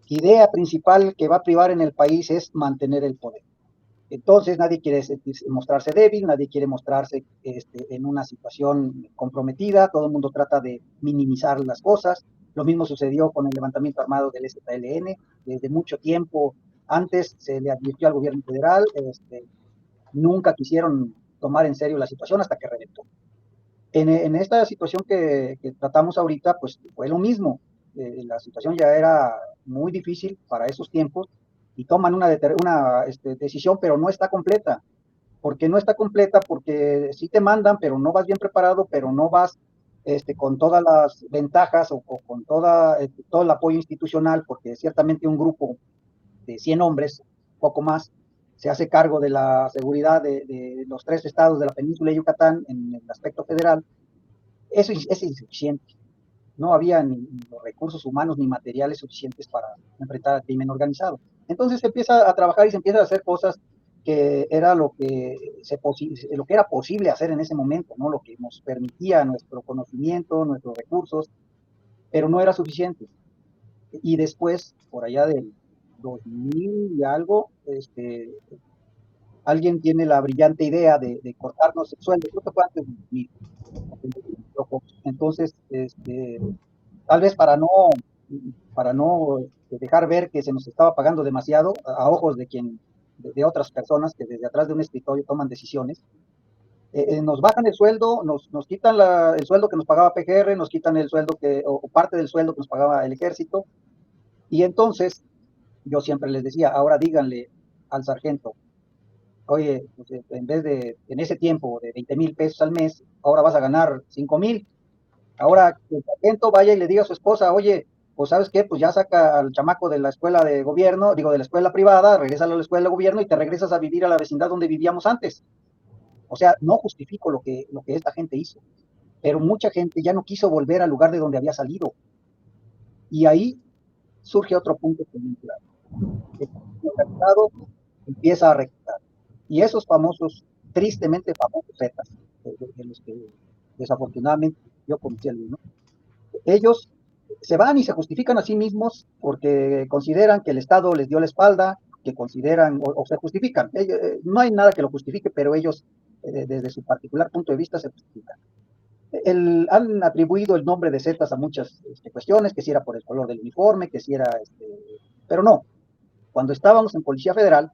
[SPEAKER 3] idea principal que va a privar en el país es mantener el poder. Entonces nadie quiere mostrarse débil, nadie quiere mostrarse en una situación comprometida, todo el mundo trata de minimizar las cosas. Lo mismo sucedió con el levantamiento armado del EZLN. Desde mucho tiempo antes se le advirtió al gobierno federal, nunca quisieron tomar en serio la situación hasta que reventó. En esta situación que tratamos ahorita, pues fue lo mismo. La situación ya era muy difícil para esos tiempos y toman una decisión, pero no está completa. ¿Por qué no está completa? Porque sí te mandan, pero no vas bien preparado, pero no vas con todas las ventajas o con todo el apoyo institucional, porque ciertamente un grupo de 100 hombres, poco más, se hace cargo de la seguridad de los 3 estados de la península de Yucatán en el aspecto federal. Eso es insuficiente. No había ni los recursos humanos ni materiales suficientes para enfrentar al crimen organizado. Entonces se empieza a trabajar y se empieza a hacer cosas que era lo que era posible hacer en ese momento, ¿no? Lo que nos permitía nuestro conocimiento, nuestros recursos, pero no era suficiente. Y después, por allá del 2000 y algo, alguien tiene la brillante idea de cortarnos el sueldo, creo que fue antes de 2000. Entonces, tal vez para no dejar ver que se nos estaba pagando demasiado a ojos de otras personas que desde atrás de un escritorio toman decisiones, nos bajan el sueldo, nos quitan el sueldo que nos pagaba PGR, nos quitan el sueldo o parte del sueldo que nos pagaba el ejército, y entonces yo siempre les decía, ahora díganle al sargento, oye, pues, en vez en ese tiempo de 20,000 pesos al mes, ahora vas a ganar 5,000. Ahora el sargento vaya y le diga a su esposa, oye, pues sabes qué, pues ya saca al chamaco de la escuela de gobierno, digo, de la escuela privada, regresa a la escuela de gobierno y te regresas a vivir a la vecindad donde vivíamos antes. O sea, no justifico lo que esta gente hizo, pero mucha gente ya no quiso volver al lugar de donde había salido. Y ahí surge otro punto que muy claro. El mercado empieza a reclutar. Y esos famosos, tristemente famosos Zetas, de los que desafortunadamente yo conocí algunos, ellos se van y se justifican a sí mismos porque consideran que el Estado les dio la espalda, que consideran o se justifican. No hay nada que lo justifique, pero ellos, desde su particular punto de vista, se justifican. Han atribuido el nombre de Zetas a muchas cuestiones, que si era por el color del uniforme, que si era, pero no. Cuando estábamos en Policía Federal,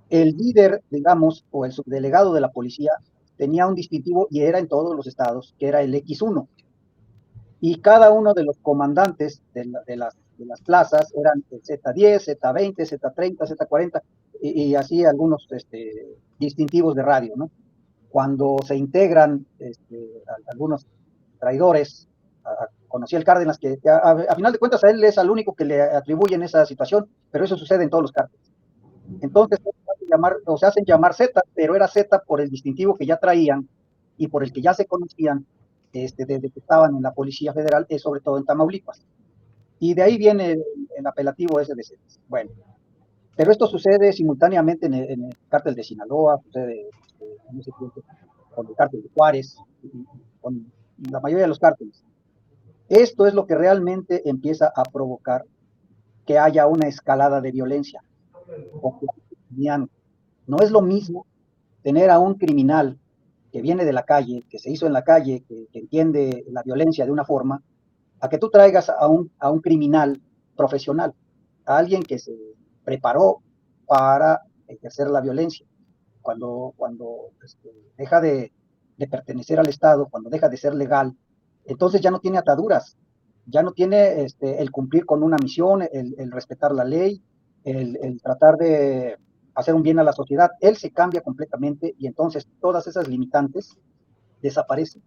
[SPEAKER 3] el líder, digamos, o el subdelegado de la policía tenía un distintivo y era en todos los estados, que era el X1. Y cada uno de los comandantes de las plazas eran el Z10, Z20, Z30, Z40 y así algunos distintivos de radio, ¿no? Cuando se integran algunos traidores, conocí al Cárdenas, que a final de cuentas a él es al único que le atribuyen esa situación, pero eso sucede en todos los cárteles. Entonces se hacen llamar Z, pero era Z por el distintivo que ya traían y por el que ya se conocían desde que estaban en la Policía Federal, sobre todo en Tamaulipas. Y de ahí viene el apelativo ese de Z. Bueno, pero esto sucede simultáneamente en el cártel de Sinaloa, sucede en ese tiempo con el cártel de Juárez, con la mayoría de los cárteles. Esto es lo que realmente empieza a provocar que haya una escalada de violencia. No es lo mismo tener a un criminal que viene de la calle, que se hizo en la calle, que entiende la violencia de una forma, a que tú traigas a un criminal profesional, a alguien que se preparó para ejercer la violencia. Cuando deja de pertenecer al Estado, cuando deja de ser legal, entonces ya no tiene ataduras, ya no tiene el cumplir con una misión, el respetar la ley, el tratar de hacer un bien a la sociedad. Él se cambia completamente y entonces todas esas limitantes desaparecen.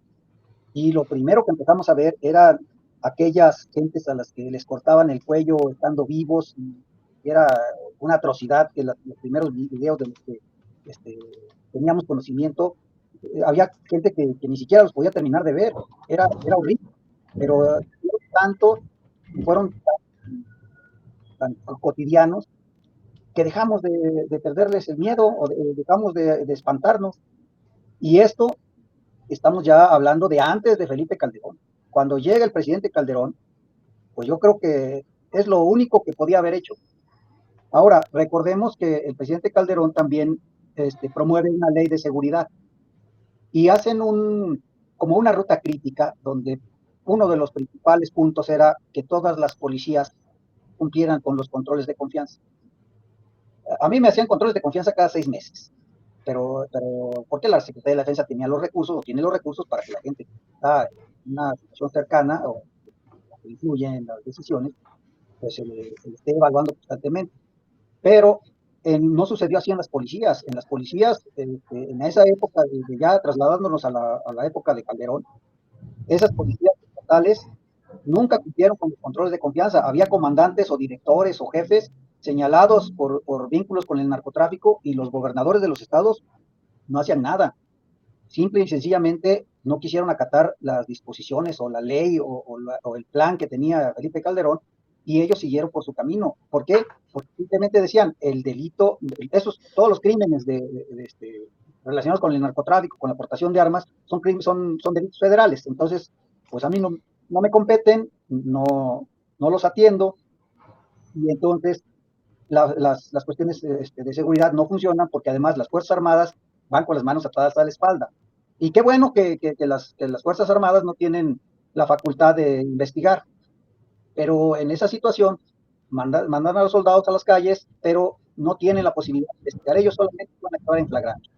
[SPEAKER 3] Y lo primero que empezamos a ver eran aquellas gentes a las que les cortaban el cuello estando vivos, y era una atrocidad, que los primeros videos de los que teníamos conocimiento, había gente que ni siquiera los podía terminar de ver, era horrible, pero tanto, fueron tan cotidianos, que dejamos de perderles el miedo o dejamos de espantarnos. Y esto estamos ya hablando de antes de Felipe Calderón. Cuando llega el presidente Calderón, pues yo creo que es lo único que podía haber hecho. Ahora, recordemos que el presidente Calderón también promueve una ley de seguridad y hacen como una ruta crítica donde uno de los principales puntos era que todas las policías cumplieran con los controles de confianza. A mí me hacían controles de confianza cada 6 meses, pero porque la Secretaría de la Defensa tenía los recursos, o tiene los recursos para que la gente que está en una situación cercana o que influye en las decisiones, pues se le esté evaluando constantemente. Pero no sucedió así en las policías. En las policías, en esa época, ya trasladándonos a la época de Calderón, esas policías estatales nunca cumplieron con los controles de confianza. Había comandantes o directores o jefes señalados por vínculos con el narcotráfico y los gobernadores de los estados no hacían nada. Simple y sencillamente no quisieron acatar las disposiciones o la ley o el plan que tenía Felipe Calderón y ellos siguieron por su camino. ¿Por qué? Porque simplemente decían, el delito, todos los crímenes relacionados con el narcotráfico, con la aportación de armas, son delitos federales. Entonces, pues a mí no me competen, no los atiendo, y entonces las cuestiones de seguridad no funcionan porque además las Fuerzas Armadas van con las manos atadas a la espalda. Y qué bueno que las Fuerzas Armadas no tienen la facultad de investigar, pero en esa situación mandan a los soldados a las calles, pero no tienen la posibilidad de investigar. Ellos solamente van a actuar en flagrante.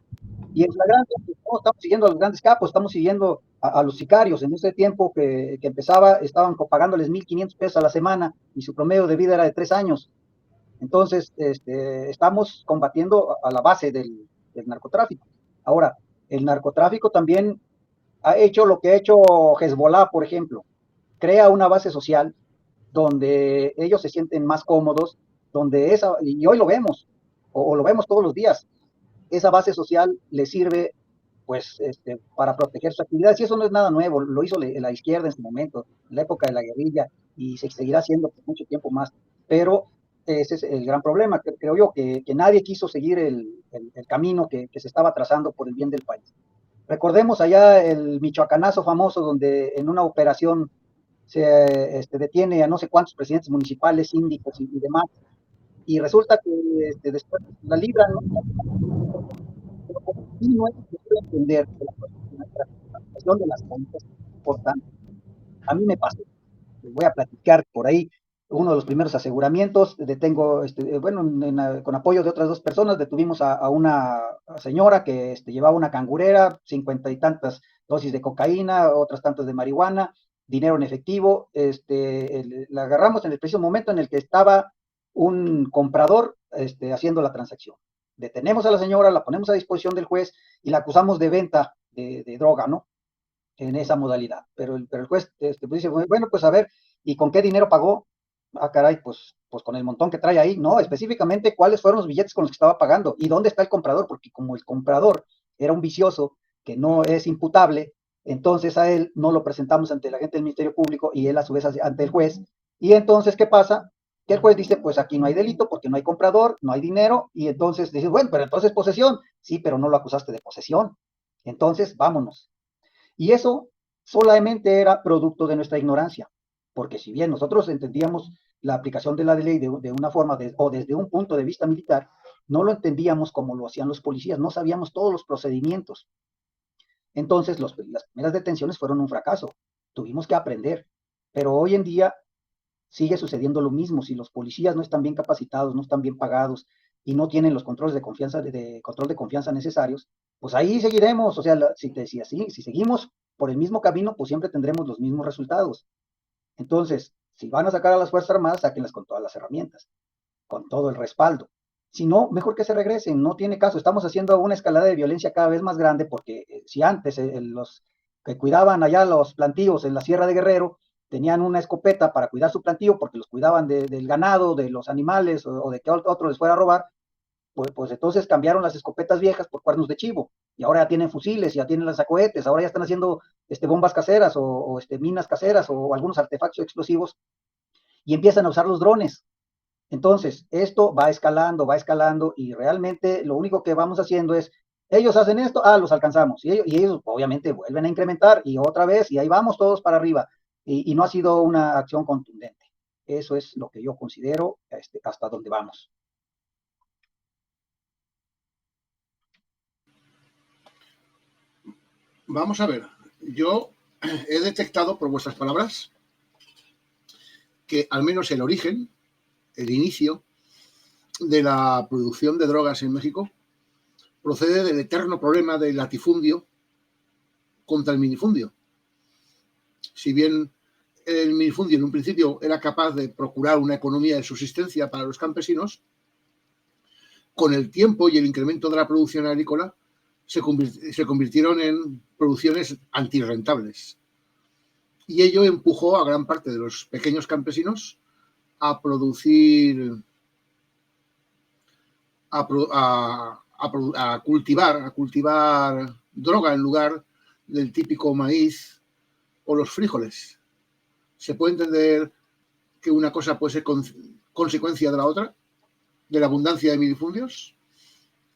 [SPEAKER 3] Y en flagrante no estamos siguiendo a los grandes capos, estamos siguiendo a los sicarios. En ese tiempo que empezaba, estaban pagándoles 1,500 pesos a la semana y su promedio de vida era de 3 años. Entonces, estamos combatiendo a la base del narcotráfico. Ahora, el narcotráfico también ha hecho lo que ha hecho Hezbollah, por ejemplo. Crea una base social donde ellos se sienten más cómodos, y hoy lo vemos, o lo vemos todos los días. Esa base social le sirve pues para proteger sus actividades, y eso no es nada nuevo, lo hizo la izquierda en su momento, en la época de la guerrilla, y se seguirá haciendo por mucho tiempo más, pero ese es el gran problema, creo yo, que nadie quiso seguir el camino que se estaba trazando por el bien del país. Recordemos allá el michoacanazo famoso, donde en una operación se detiene a no sé cuántos presidentes municipales, síndicos y demás, y resulta que después la libran, ¿no? Y no es necesario entender que la participación de las cuentas es importante. A mí me pasó, les voy a platicar por ahí uno de los primeros aseguramientos. Detengo, con apoyo de otras 2 personas, detuvimos a una señora que llevaba una cangurera, 50 y tantas dosis de cocaína, otras tantas de marihuana, dinero en efectivo. La agarramos en el preciso momento en el que estaba un comprador haciendo la transacción. Detenemos a la señora, la ponemos a disposición del juez y la acusamos de venta de droga, ¿no? En esa modalidad. Pero el juez pues dice, bueno, pues a ver, ¿y con qué dinero pagó? Ah, caray, pues con el montón que trae ahí. No, específicamente cuáles fueron los billetes con los que estaba pagando y dónde está el comprador, porque como el comprador era un vicioso que no es imputable, entonces a él no lo presentamos ante la gente del Ministerio Público y él a su vez ante el juez. Y entonces, ¿qué pasa? Que el juez dice, pues aquí no hay delito porque no hay comprador, no hay dinero, y entonces dice, bueno, pero entonces posesión. Sí, pero no lo acusaste de posesión. Entonces, vámonos. Y eso solamente era producto de nuestra ignorancia, porque si bien nosotros entendíamos la aplicación de la ley de una forma o desde un punto de vista militar, no lo entendíamos como lo hacían los policías, no sabíamos todos los procedimientos. Entonces, las primeras detenciones fueron un fracaso, tuvimos que aprender, pero hoy en día sigue sucediendo lo mismo. Si los policías no están bien capacitados, no están bien pagados y no tienen los controles de confianza, control de confianza necesarios, pues ahí seguiremos. O sea, si seguimos por el mismo camino, pues siempre tendremos los mismos resultados. Entonces, si van a sacar a las Fuerzas Armadas, sáquenlas con todas las herramientas, con todo el respaldo. Si no, mejor que se regresen, no tiene caso. Estamos haciendo una escalada de violencia cada vez más grande, porque si antes los que cuidaban allá los plantíos en la Sierra de Guerrero tenían una escopeta para cuidar su plantío porque los cuidaban del ganado, de los animales o de que otro les fuera a robar, pues entonces cambiaron las escopetas viejas por cuernos de chivo y ahora ya tienen fusiles, ya tienen lanzacohetes, ahora ya están haciendo bombas caseras o minas caseras o algunos artefactos explosivos y empiezan a usar los drones. Entonces, esto va escalando y realmente lo único que vamos haciendo es, ellos hacen esto, los alcanzamos. Y ellos obviamente vuelven a incrementar y otra vez, y ahí vamos todos para arriba. Y no ha sido una acción contundente. Eso es lo que yo considero hasta donde vamos.
[SPEAKER 1] Vamos a ver, yo he detectado por vuestras palabras que al menos el origen, el inicio de la producción de drogas en México procede del eterno problema del latifundio contra el minifundio. Si bien el minifundio en un principio era capaz de procurar una economía de subsistencia para los campesinos, con el tiempo y el incremento de la producción agrícola se convirtieron en producciones antirrentables. Y ello empujó a gran parte de los pequeños campesinos a producir, a cultivar droga en lugar del típico maíz o los frijoles. ¿Se puede entender que una cosa puede ser consecuencia de la otra? De la abundancia de minifundios,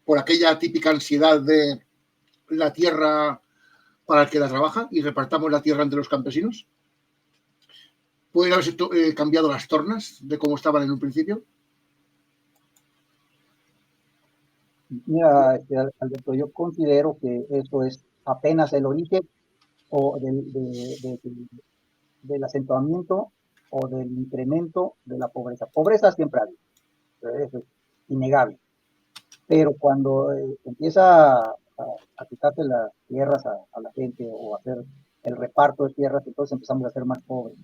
[SPEAKER 1] por aquella típica ansiedad de la tierra para el que la trabaja y repartamos la tierra entre los campesinos. ¿Pueden haberse cambiado las tornas de cómo estaban en un principio?
[SPEAKER 3] Mira, Alberto, yo considero que eso es apenas el origen o del acentuamiento o del incremento de la pobreza. Pobreza siempre ha habido, eso es innegable. Pero cuando empieza a quitarse las tierras a la gente o a hacer el reparto de tierras, entonces empezamos a ser más pobres.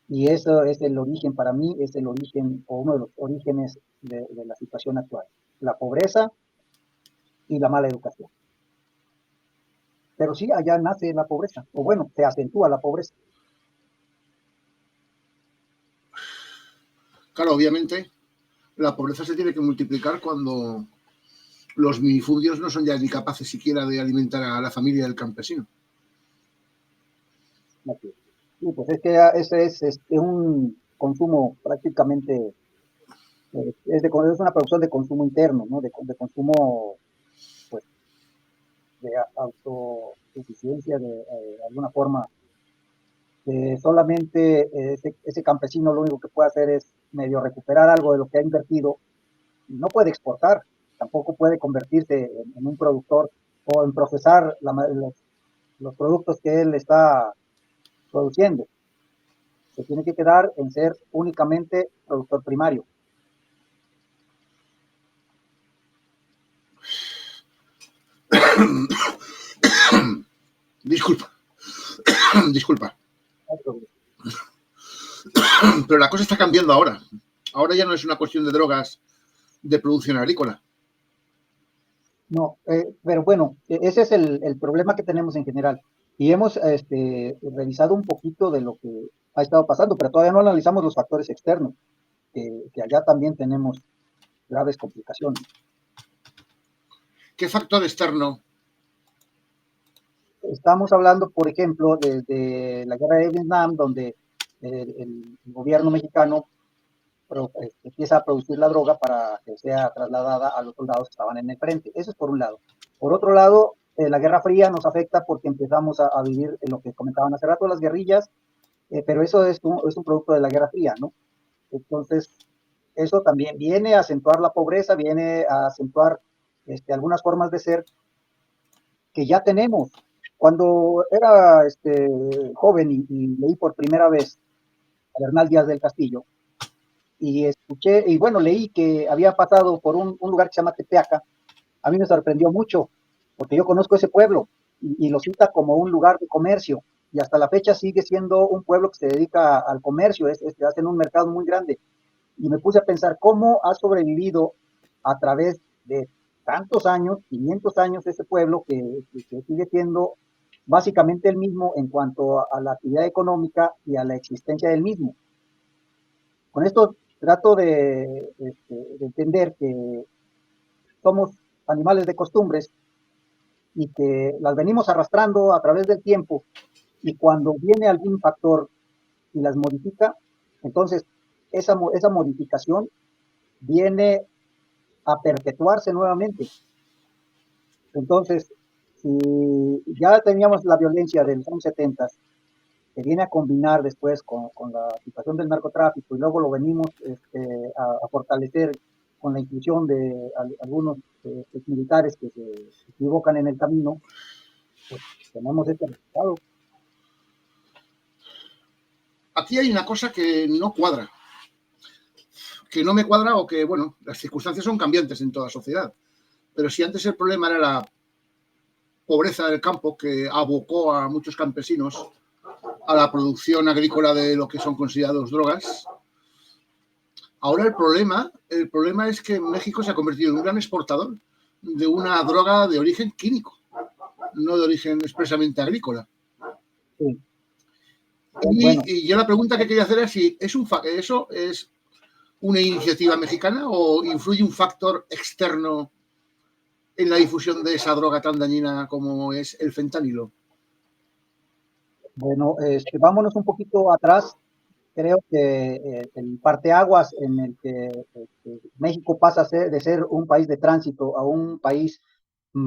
[SPEAKER 3] Y eso es el origen, para mí, es el origen o uno de los orígenes de la situación actual. La pobreza y la mala educación. Pero sí, allá nace la pobreza, o bueno, se acentúa la pobreza.
[SPEAKER 1] Claro, obviamente, la pobreza se tiene que multiplicar cuando los minifundios no son ya ni capaces siquiera de alimentar a la familia del campesino.
[SPEAKER 3] Sí, pues es que ese es un consumo prácticamente, es una producción de consumo interno, ¿no? De consumo, pues, de autosuficiencia, de alguna forma. Solamente ese campesino lo único que puede hacer es medio recuperar algo de lo que ha invertido. No puede exportar, tampoco puede convertirse en un productor o en procesar los productos que él está produciendo. Se tiene que quedar en ser únicamente productor primario.
[SPEAKER 1] Disculpa. Pero la cosa está cambiando ahora. Ahora ya no es una cuestión de drogas de producción agrícola.
[SPEAKER 3] No, pero bueno, ese es el problema que tenemos en general. Y hemos revisado un poquito de lo que ha estado pasando, pero todavía no analizamos los factores externos, que allá también tenemos graves complicaciones.
[SPEAKER 1] ¿Qué factor externo?
[SPEAKER 3] Estamos hablando, por ejemplo, desde la guerra de Vietnam, donde el gobierno mexicano empieza a producir la droga para que sea trasladada a los soldados que estaban en el frente. Eso es por un lado. Por otro lado, la Guerra Fría nos afecta porque empezamos a vivir en lo que comentaban hace rato, las guerrillas, pero eso es un producto de la Guerra Fría, ¿no? Entonces, eso también viene a acentuar la pobreza, viene a acentuar algunas formas de ser que ya tenemos. Cuando era joven y leí por primera vez a Bernal Díaz del Castillo, y escuché, y bueno, leí que había pasado por un lugar que se llama Tepeaca. A mí me sorprendió mucho, porque yo conozco ese pueblo, y lo cita como un lugar de comercio, y hasta la fecha sigue siendo un pueblo que se dedica al comercio, hacen un mercado muy grande. Y me puse a pensar cómo ha sobrevivido a través de tantos años, 500 años, ese pueblo que sigue siendo básicamente el mismo en cuanto a la actividad económica y a la existencia del mismo. Con esto trato de entender que somos animales de costumbres y que las venimos arrastrando a través del tiempo, y cuando viene algún factor y las modifica, entonces esa modificación viene a perpetuarse nuevamente. Entonces, si ya teníamos la violencia de los años 70, que viene a combinar después con la situación del narcotráfico, y luego lo venimos a fortalecer con la inclusión de algunos militares que se equivocan en el camino, pues tenemos este resultado.
[SPEAKER 1] Aquí hay una cosa que no cuadra, que no me cuadra, o que, bueno, las circunstancias son cambiantes en toda sociedad. Pero si antes el problema era la pobreza del campo, que abocó a muchos campesinos a la producción agrícola de lo que son considerados drogas, ahora el problema es que México se ha convertido en un gran exportador de una droga de origen químico, no de origen expresamente agrícola.
[SPEAKER 3] Sí.
[SPEAKER 1] Y yo la pregunta que quería hacer es si eso es una iniciativa mexicana o influye un factor externo en la difusión de esa droga tan dañina como es el fentanilo.
[SPEAKER 3] Bueno, vámonos un poquito atrás. Creo que el parteaguas en el que México pasa de ser un país de tránsito a un país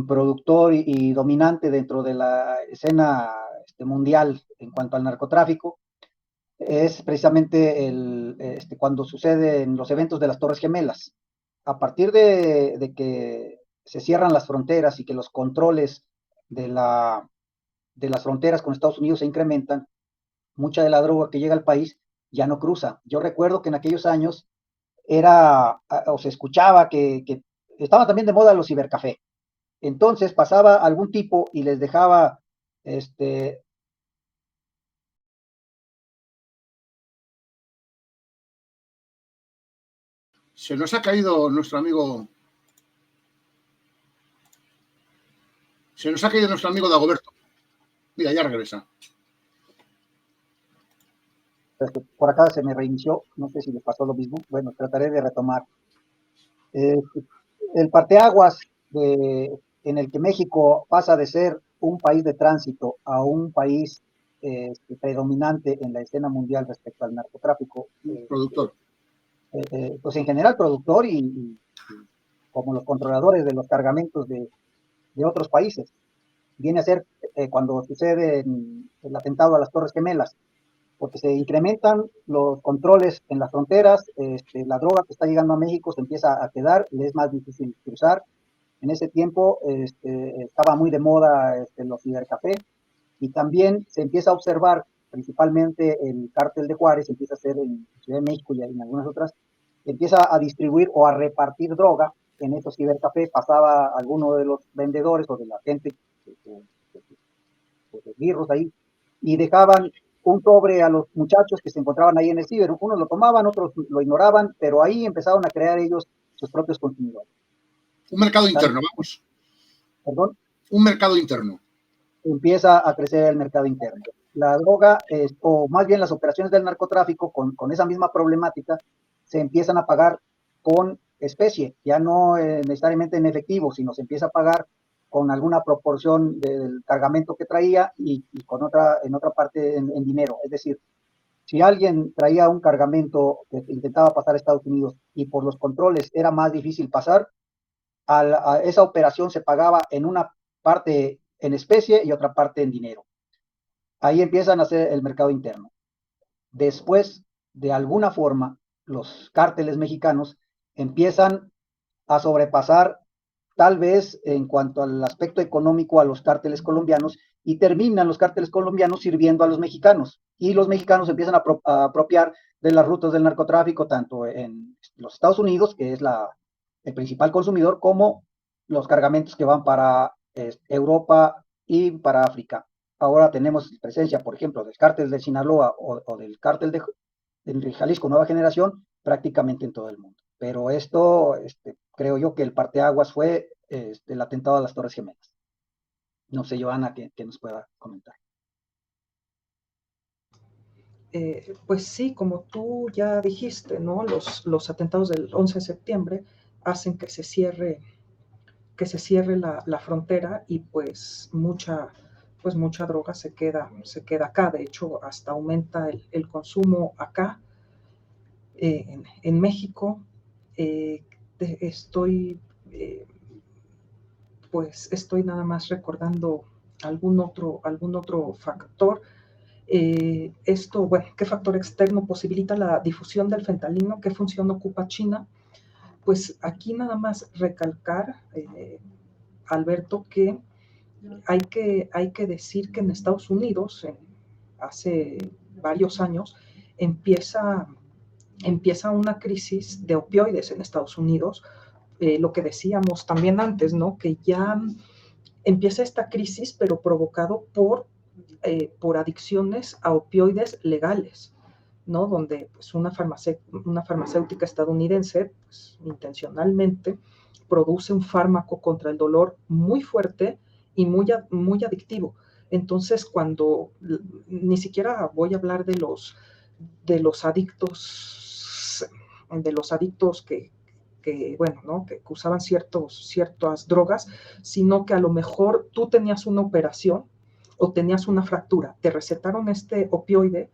[SPEAKER 3] productor y dominante dentro de la escena mundial en cuanto al narcotráfico, es precisamente cuando suceden los eventos de las Torres Gemelas. A partir de que se cierran las fronteras y que los controles de las fronteras con Estados Unidos se incrementan, mucha de la droga que llega al país ya no cruza. Yo recuerdo que en aquellos años o se escuchaba que estaban también de moda los cibercafé. Entonces pasaba algún tipo y les dejaba
[SPEAKER 1] Se nos ha caído nuestro amigo. Se nos ha caído nuestro amigo Dagoberto. Mira, ya regresa.
[SPEAKER 3] Por acá se me reinició, no sé si les pasó lo mismo. Bueno, trataré de retomar. El parteaguas en el que México pasa de ser un país de tránsito a un país predominante en la escena mundial respecto al narcotráfico.
[SPEAKER 1] Productor.
[SPEAKER 3] Pues en general productor y como los controladores de los cargamentos de otros países. Viene a ser cuando sucede el atentado a las Torres Gemelas, porque se incrementan los controles en las fronteras, la droga que está llegando a México se empieza a quedar, le es más difícil cruzar. En ese tiempo estaba muy de moda los cibercafé, y también se empieza a observar, principalmente el cártel de Juárez, empieza a hacer en Ciudad de México y en algunas otras, empieza a distribuir o a repartir droga en esos cibercafés. Pasaba alguno de los vendedores o de la gente de birros ahí, y dejaban un sobre a los muchachos que se encontraban ahí en el ciber. Unos lo tomaban, otros lo ignoraban, pero ahí empezaron a crear ellos sus propios consumidores.
[SPEAKER 1] Un mercado interno, vamos.
[SPEAKER 3] ¿Perdón?
[SPEAKER 1] Un mercado interno.
[SPEAKER 3] Empieza a crecer el mercado interno. La droga, o más bien las operaciones del narcotráfico con esa misma problemática, se empiezan a pagar con especie, ya no necesariamente en efectivo, sino se empieza a pagar con alguna proporción del cargamento que traía y en otra parte en dinero. Es decir, si alguien traía un cargamento que intentaba pasar a Estados Unidos y por los controles era más difícil pasar, a esa operación se pagaba en una parte en especie y otra parte en dinero. Ahí empiezan a hacer el mercado interno. Después, de alguna forma, los cárteles mexicanos empiezan a sobrepasar, tal vez en cuanto al aspecto económico, a los cárteles colombianos, y terminan los cárteles colombianos sirviendo a los mexicanos, y los mexicanos empiezan a apropiar de las rutas del narcotráfico, tanto en los Estados Unidos, que es el principal consumidor, como los cargamentos que van para Europa y para África. Ahora tenemos presencia, por ejemplo, del cártel de Sinaloa o del cártel de Jalisco Nueva Generación prácticamente en todo el mundo. Pero esto, creo yo que el parteaguas fue el atentado a las Torres Gemelas. No sé, Joana, que nos pueda comentar.
[SPEAKER 2] Pues sí, como tú ya dijiste, ¿no? Los atentados del 11 de septiembre hacen que se cierre la frontera y pues mucha droga se queda acá. De hecho, hasta aumenta el consumo acá en México. Estoy nada más recordando algún otro factor. Bueno, ¿qué factor externo posibilita la difusión del fentanilo? ¿Qué función ocupa China? Pues aquí nada más recalcar, Alberto, que hay que decir que en Estados Unidos, hace varios años, empieza una crisis de opioides en Estados Unidos, lo que decíamos también antes, ¿no? Que ya empieza esta crisis, pero provocado por adicciones a opioides legales, ¿no? Donde pues, una farmacéutica estadounidense pues, intencionalmente produce un fármaco contra el dolor muy fuerte y muy adictivo. Entonces, cuando ni siquiera voy a hablar de los adictos bueno, ¿no? que usaban ciertas drogas, sino que a lo mejor tú tenías una operación o tenías una fractura, te recetaron este opioide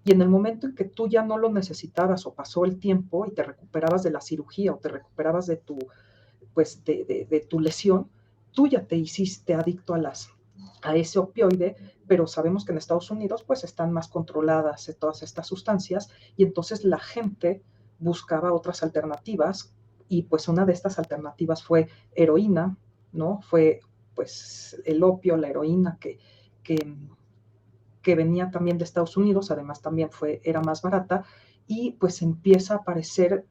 [SPEAKER 2] y en el momento en que tú ya no lo necesitabas o pasó el tiempo y te recuperabas de la cirugía o te recuperabas de tu lesión, tú ya te hiciste adicto a ese opioide, pero sabemos que en Estados Unidos pues están más controladas todas estas sustancias y entonces la gente buscaba otras alternativas y pues una de estas alternativas fue heroína, ¿no? Fue pues el opio, la heroína que venía también de Estados Unidos, además también era más barata y pues empieza a aparecer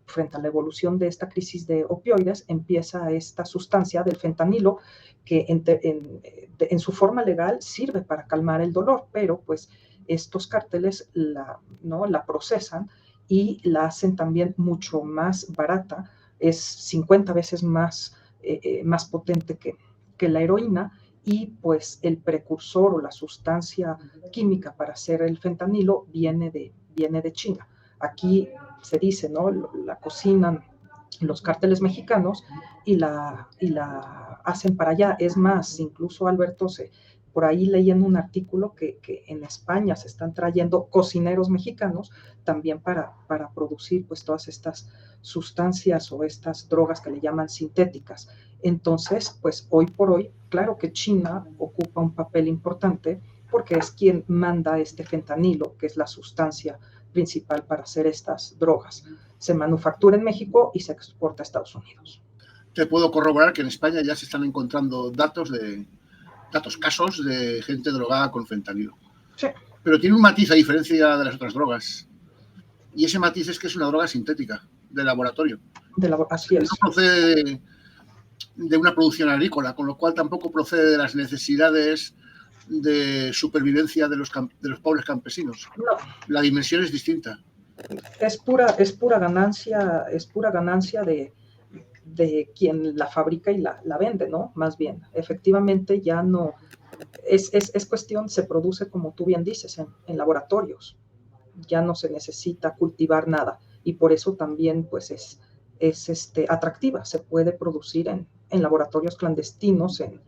[SPEAKER 2] frente a la evolución de esta crisis de opioides, empieza esta sustancia del fentanilo que en su forma legal sirve para calmar el dolor, pero pues estos cárteles la procesan y la hacen también mucho más barata, es 50 veces más potente que la heroína y pues el precursor o la sustancia química para hacer el fentanilo viene de China. Aquí se dice, ¿no? La cocinan los cárteles mexicanos y la hacen para allá. Es más, incluso Alberto, por ahí leí en un artículo que en España se están trayendo cocineros mexicanos también para producir pues todas estas sustancias o estas drogas que le llaman sintéticas. Entonces, pues hoy por hoy, claro que China ocupa un papel importante porque es quien manda este fentanilo, que es la sustancia principal para hacer estas drogas. Se manufactura en México y se exporta a Estados Unidos.
[SPEAKER 1] Te puedo corroborar que en España ya se están encontrando casos de gente drogada con fentanilo.
[SPEAKER 2] Sí.
[SPEAKER 1] Pero tiene un matiz a diferencia de las otras drogas. Y ese matiz es que es una droga sintética, de laboratorio.
[SPEAKER 2] Así es.
[SPEAKER 1] No procede de una producción agrícola, con lo cual tampoco procede de las necesidades de supervivencia de los pobres campesinos.
[SPEAKER 2] No.
[SPEAKER 1] La dimensión es distinta.
[SPEAKER 2] Es pura ganancia de quien la fabrica y la vende, ¿no? Más bien, efectivamente ya no, es cuestión, se produce como tú bien dices, en laboratorios, ya no se necesita cultivar nada y por eso también pues es atractiva, se puede producir en laboratorios clandestinos en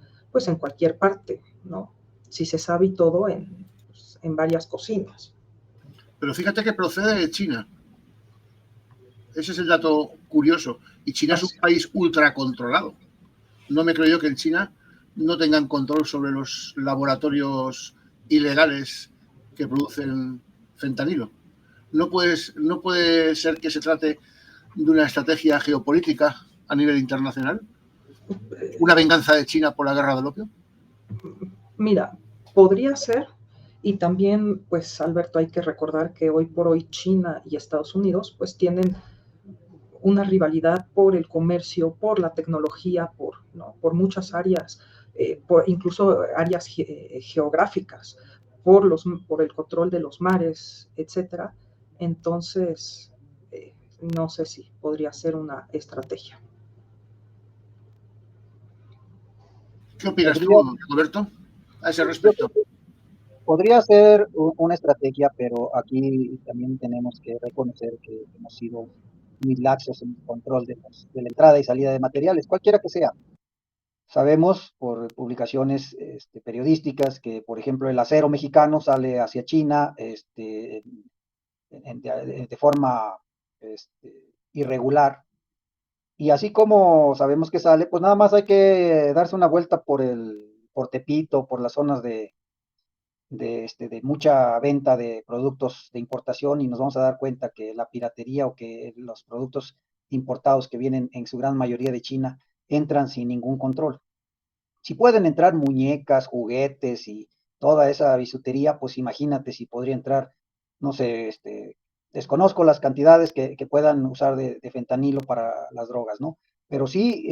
[SPEAKER 2] cualquier parte, ¿no? Si se sabe y todo en varias cocinas.
[SPEAKER 1] Pero fíjate que procede de China. Ese es el dato curioso. Y China es un país ultra controlado. No me creo yo que en China no tengan control sobre los laboratorios ilegales que producen fentanilo. No puede ser que se trate de una estrategia geopolítica a nivel internacional. ¿Una venganza de China por la guerra del opio?
[SPEAKER 2] Mira, podría ser. Y también, pues, Alberto, hay que recordar que hoy por hoy China y Estados Unidos, pues, tienen una rivalidad por el comercio, por la tecnología, por muchas áreas, incluso áreas geográficas, por el control de los mares, etcétera. Entonces, no sé si podría ser una estrategia.
[SPEAKER 1] ¿Qué opinas
[SPEAKER 3] podría,
[SPEAKER 1] tú, Roberto, a ese
[SPEAKER 3] yo
[SPEAKER 1] respecto?
[SPEAKER 3] creo que podría ser una estrategia, pero aquí también tenemos que reconocer que hemos sido muy laxos en el control de la entrada y salida de materiales, cualquiera que sea. Sabemos por publicaciones periodísticas que, por ejemplo, el acero mexicano sale hacia China de forma irregular. Y así como sabemos que sale, pues nada más hay que darse una vuelta por Tepito, por las zonas de mucha venta de productos de importación y nos vamos a dar cuenta que la piratería o que los productos importados que vienen en su gran mayoría de China entran sin ningún control. Si pueden entrar muñecas, juguetes y toda esa bisutería, pues imagínate si podría entrar, no sé, desconozco las cantidades que puedan usar de fentanilo para las drogas, ¿no? Pero sí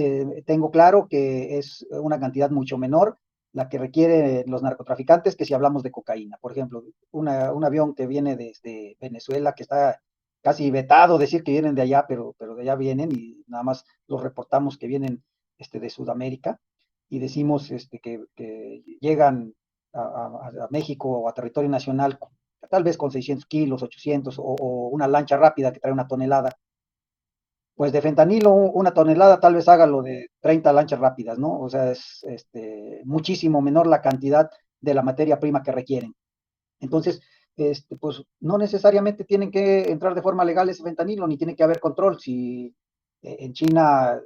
[SPEAKER 3] tengo claro que es una cantidad mucho menor la que requieren los narcotraficantes que si hablamos de cocaína. Por ejemplo, un avión que viene desde Venezuela, que está casi vetado decir que vienen de allá, pero de allá vienen y nada más los reportamos que vienen de Sudamérica y decimos que llegan a México o a territorio nacional tal vez con 600 kilos, 800 o una lancha rápida que trae una tonelada, pues de fentanilo una tonelada tal vez haga lo de 30 lanchas rápidas, ¿no? O sea, es muchísimo menor la cantidad de la materia prima que requieren. Entonces, pues no necesariamente tienen que entrar de forma legal ese fentanilo, ni tiene que haber control. Si en China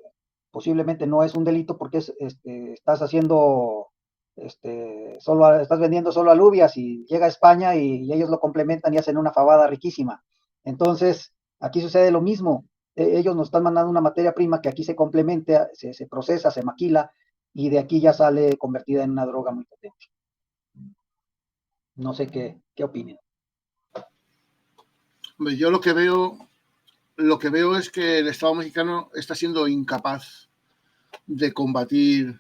[SPEAKER 3] posiblemente no es un delito porque estás haciendo, estás vendiendo solo alubias y llega a España y ellos lo complementan y hacen una fabada riquísima. Entonces, aquí sucede lo mismo. Ellos nos están mandando una materia prima que aquí se complementa, se procesa, se maquila y de aquí ya sale convertida en una droga muy potente. No sé qué opinen.
[SPEAKER 1] Yo lo que veo es que el Estado mexicano está siendo incapaz de combatir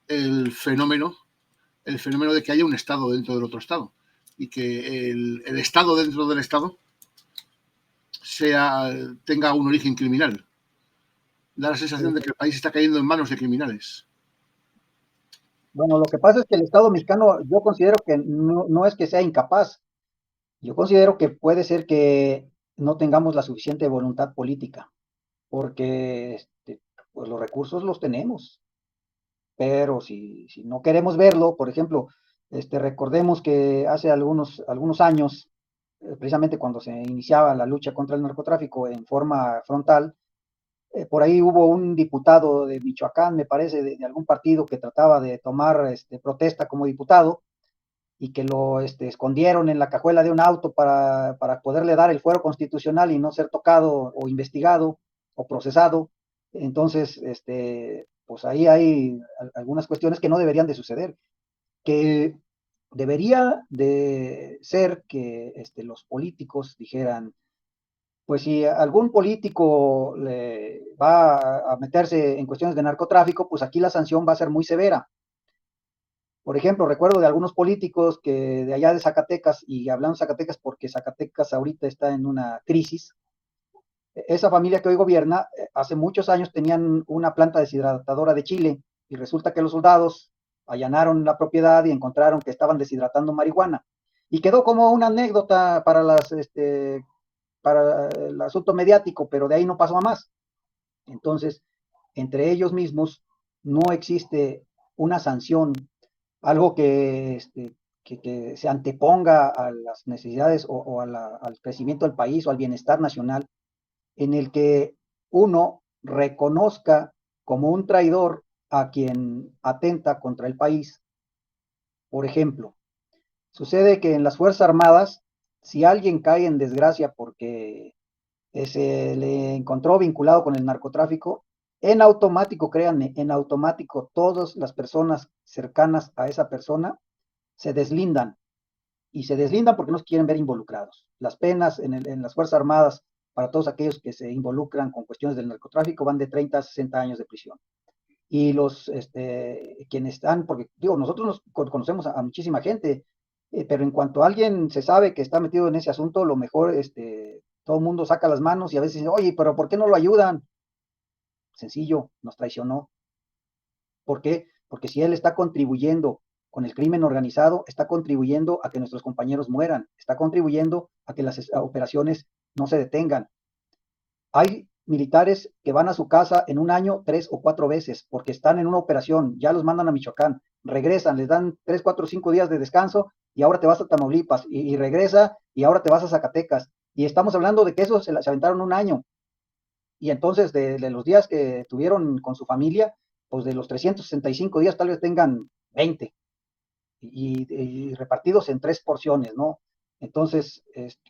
[SPEAKER 1] el fenómeno, de que haya un Estado dentro del otro Estado y que el Estado dentro del Estado tenga un origen criminal. Da la sensación de que el país está cayendo en manos de criminales.
[SPEAKER 3] Bueno, lo que pasa es que el Estado mexicano, yo considero que no es que sea incapaz, yo considero que puede ser que no tengamos la suficiente voluntad política, porque pues los recursos los tenemos, pero si no queremos verlo, por ejemplo, recordemos que hace algunos años, precisamente cuando se iniciaba la lucha contra el narcotráfico en forma frontal, por ahí hubo un diputado de Michoacán, me parece, de algún partido que trataba de tomar protesta como diputado y que lo escondieron en la cajuela de un auto para poderle dar el fuero constitucional y no ser tocado o investigado o procesado. Entonces, pues ahí hay algunas cuestiones que no deberían de suceder, que debería de ser que los políticos dijeran, pues si algún político le va a meterse en cuestiones de narcotráfico, pues aquí la sanción va a ser muy severa. Por ejemplo, recuerdo de algunos políticos que de allá de Zacatecas, y hablando de Zacatecas porque Zacatecas ahorita está en una crisis, esa familia que hoy gobierna, hace muchos años tenían una planta deshidratadora de Chile, y resulta que los soldados allanaron la propiedad y encontraron que estaban deshidratando marihuana. Y quedó como una anécdota para el asunto mediático, pero de ahí no pasó a más. Entonces, entre ellos mismos no existe una sanción, algo que se anteponga a las necesidades o al crecimiento del país o al bienestar nacional, en el que uno reconozca como un traidor a quien atenta contra el país. Por ejemplo, sucede que en las Fuerzas Armadas, si alguien cae en desgracia porque se le encontró vinculado con el narcotráfico, en automático, créanme, en automático, todas las personas cercanas a esa persona se deslindan y se deslindan porque no se quieren ver involucrados. Las penas en las Fuerzas Armadas para todos aquellos que se involucran con cuestiones del narcotráfico van de 30 a 60 años de prisión. Y quienes están, porque digo, nosotros conocemos a muchísima gente, pero en cuanto alguien se sabe que está metido en ese asunto, lo mejor, todo el mundo saca las manos y a veces dice, oye, pero ¿por qué no lo ayudan? Sencillo, nos traicionó. ¿Por qué? porque si él está contribuyendo con el crimen organizado, está contribuyendo a que nuestros compañeros mueran, está contribuyendo a que las operaciones no se detengan. Hay militares que van a su casa en un año 3 o 4 veces porque están en una operación, ya los mandan a Michoacán, regresan, les dan 3, 4, 5 días de descanso y ahora te vas a Tamaulipas y regresa y ahora te vas a Zacatecas. Y estamos hablando de que esos se aventaron un año. Y entonces de los días que tuvieron con su familia, pues de los 365 días tal vez tengan 20 y repartidos en 3 porciones, ¿no? Entonces,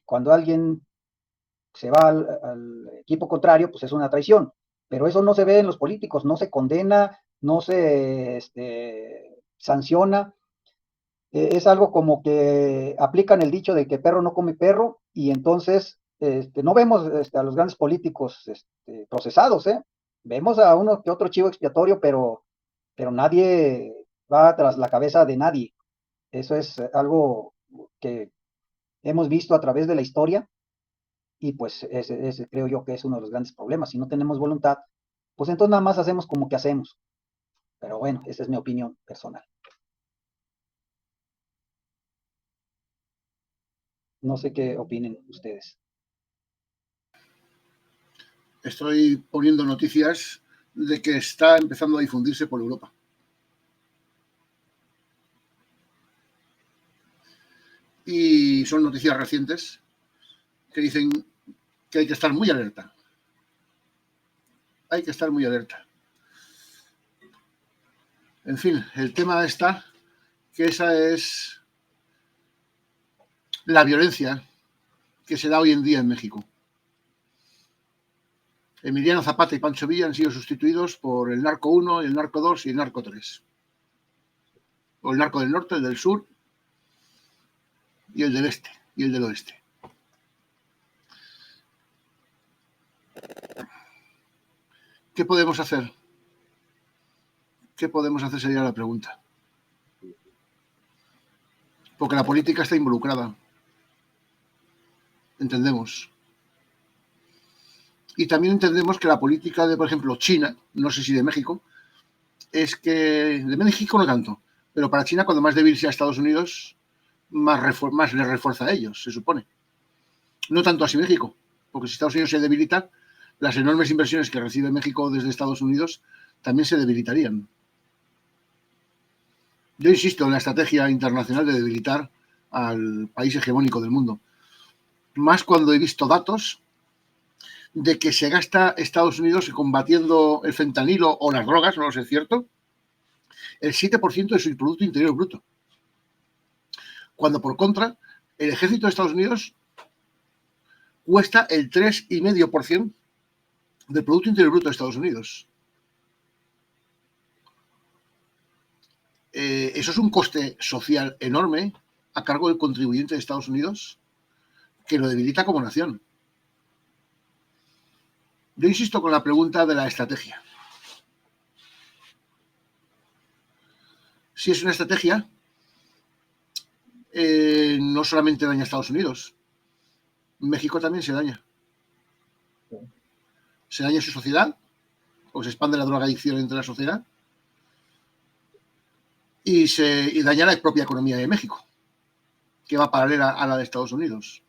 [SPEAKER 3] cuando alguien se va al equipo contrario, pues es una traición. Pero eso no se ve en los políticos, no se condena, no se sanciona. Es algo como que aplican el dicho de que perro no come perro y entonces no vemos a los grandes políticos procesados, ¿eh? Vemos a uno que otro chivo expiatorio, pero nadie va tras la cabeza de nadie. Eso es algo que hemos visto a través de la historia y pues ese creo yo que es uno de los grandes problemas. Si no tenemos voluntad, pues entonces nada más hacemos como que hacemos. Pero bueno, esa es mi opinión personal. No sé qué opinen ustedes.
[SPEAKER 1] Estoy poniendo noticias de que está empezando a difundirse por Europa. Y son noticias recientes que dicen que hay que estar muy alerta. Hay que estar muy alerta. En fin, el tema está que esa es la violencia que se da hoy en día en México. Emiliano Zapata y Pancho Villa han sido sustituidos por el Narco 1, el Narco 2 y el Narco 3. O el Narco del Norte, el del Sur y el del Este y el del Oeste. ¿Qué podemos hacer? ¿Qué podemos hacer? Sería la pregunta. Porque la política está involucrada. Entendemos. Y también entendemos que la política de, por ejemplo, China, no sé si de México, es que de México no tanto, pero para China cuando más débil sea Estados Unidos, más le refuerza a ellos, se supone. No tanto así México, porque si Estados Unidos se debilita, las enormes inversiones que recibe México desde Estados Unidos también se debilitarían. Yo insisto en la estrategia internacional de debilitar al país hegemónico del mundo. Más cuando he visto datos de que se gasta Estados Unidos combatiendo el fentanilo o las drogas, no lo sé, ¿cierto? El 7% de su Producto Interior Bruto. Cuando, por contra, el ejército de Estados Unidos cuesta el 3,5% del Producto Interior Bruto de Estados Unidos. Eso es un coste social enorme a cargo del contribuyente de Estados Unidos que lo debilita como nación. Yo insisto con la pregunta de la estrategia. Si es una estrategia, no solamente daña a Estados Unidos, México también se daña. Se daña su sociedad, o se expande la drogadicción entre la sociedad, y daña la propia economía de México, que va paralela a la de Estados Unidos.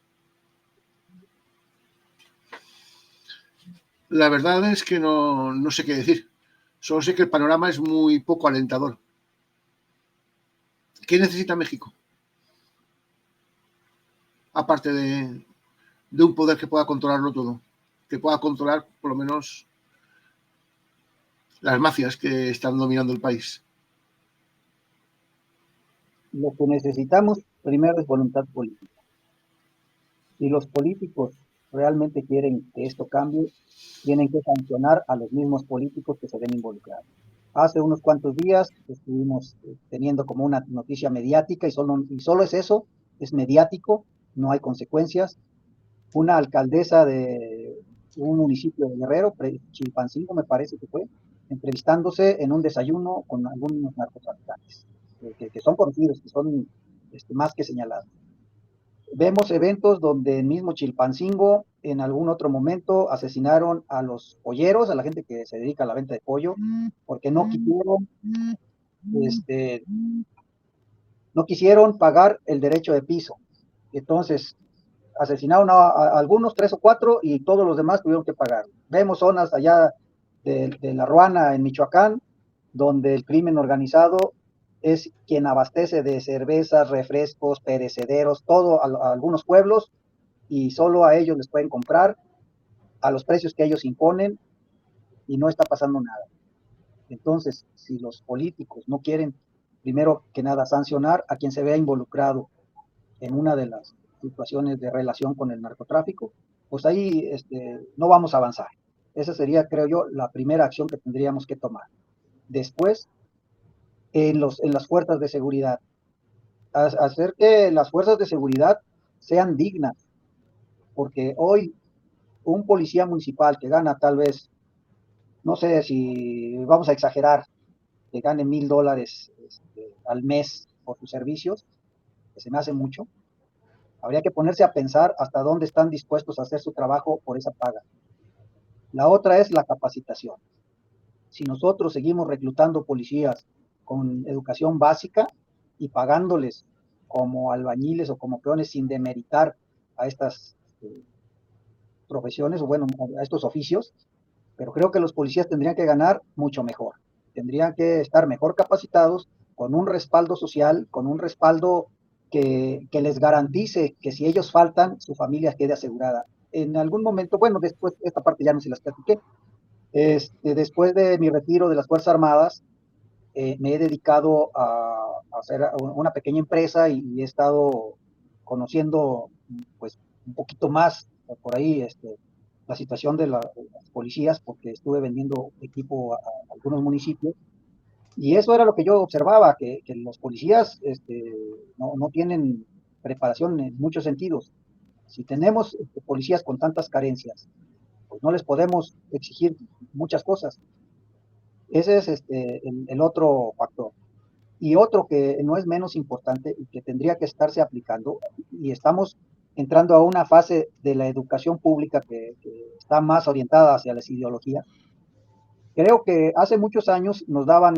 [SPEAKER 1] La verdad es que no sé qué decir. Solo sé que el panorama es muy poco alentador. ¿Qué necesita México? Aparte de un poder que pueda controlarlo todo, que pueda controlar por lo menos las mafias que están dominando el país.
[SPEAKER 3] Lo que necesitamos primero es voluntad política. Si los políticos realmente quieren que esto cambie, tienen que sancionar a los mismos políticos que se ven involucrados. Hace unos cuantos días estuvimos teniendo como una noticia mediática y solo es eso, es mediático, no hay consecuencias. Una alcaldesa de un municipio de Guerrero, Chilpancingo me parece que fue, entrevistándose en un desayuno con algunos narcotraficantes, que son conocidos, que son más que señalados. Vemos eventos donde el mismo Chilpancingo en algún otro momento asesinaron a los polleros, a la gente que se dedica a la venta de pollo, porque no quisieron no quisieron pagar el derecho de piso. Entonces, asesinaron a algunos, 3 o 4, y todos los demás tuvieron que pagar. Vemos zonas allá de La Ruana, en Michoacán, donde el crimen organizado es quien abastece de cervezas, refrescos, perecederos, todo a algunos pueblos, y solo a ellos les pueden comprar a los precios que ellos imponen, y no está pasando nada. Entonces, si los políticos no quieren, primero que nada, sancionar a quien se vea involucrado en una de las situaciones de relación con el narcotráfico, pues ahí no vamos a avanzar. Esa sería, creo yo, la primera acción que tendríamos que tomar. Después, en las fuerzas de seguridad, hacer que las fuerzas de seguridad sean dignas, porque hoy un policía municipal que gana tal vez, no sé si vamos a exagerar, que gane $1,000 al mes por sus servicios, que se me hace mucho. Habría que ponerse a pensar hasta dónde están dispuestos a hacer su trabajo por esa paga. La otra es la capacitación. Si nosotros seguimos reclutando policías con educación básica y pagándoles como albañiles o como peones sin demeritar a estas profesiones, o bueno, a estos oficios, pero creo que los policías tendrían que ganar mucho mejor. Tendrían que estar mejor capacitados, con un respaldo social, con un respaldo que les garantice que si ellos faltan, su familia quede asegurada. En algún momento, bueno, después, esta parte ya no se las platiqué, después de mi retiro de las Fuerzas Armadas, me he dedicado a hacer una pequeña empresa, y he estado conociendo pues un poquito más por ahí la situación de las policías, porque estuve vendiendo equipo a algunos municipios, y eso era lo que yo observaba, que los policías no tienen preparación en muchos sentidos. Si tenemos policías con tantas carencias, pues no les podemos exigir muchas cosas. Ese es el otro factor. Y otro que no es menos importante y que tendría que estarse aplicando, y estamos entrando a una fase de la educación pública que está más orientada hacia las ideologías. Creo que hace muchos años nos daban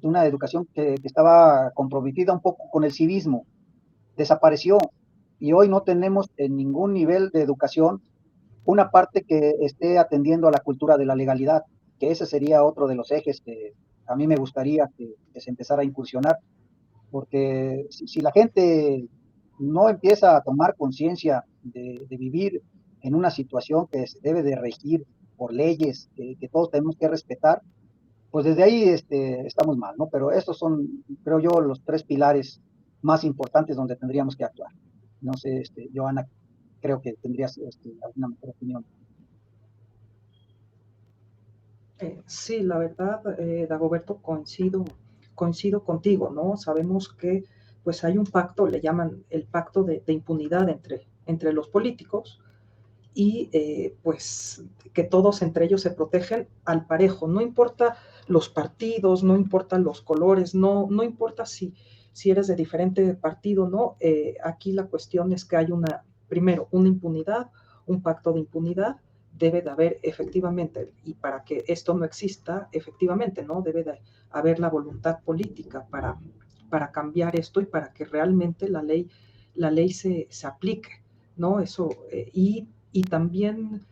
[SPEAKER 3] una educación que estaba comprometida un poco con el civismo. Desapareció, y hoy no tenemos en ningún nivel de educación una parte que esté atendiendo a la cultura de la legalidad, que ese sería otro de los ejes que a mí me gustaría que se empezara a incursionar, porque si la gente no empieza a tomar conciencia de vivir en una situación que se debe de regir por leyes que todos tenemos que respetar, pues desde ahí estamos mal, ¿no? Pero estos son, creo yo, los 3 pilares más importantes donde tendríamos que actuar. No sé, Johanna, creo que tendrías alguna mejor opinión.
[SPEAKER 2] Sí, la verdad, Dagoberto, coincido contigo, ¿no? Sabemos que pues hay un pacto, le llaman el pacto de impunidad entre los políticos, y pues que todos entre ellos se protegen al parejo, no importa los partidos, no importa los colores, no importa si eres de diferente partido, ¿no? Aquí la cuestión es que hay primero, una impunidad, un pacto de impunidad. Debe de haber efectivamente, y para que esto no exista, efectivamente, ¿no? Debe de haber la voluntad política para cambiar esto y para que realmente la ley se aplique, ¿no? Eso, y también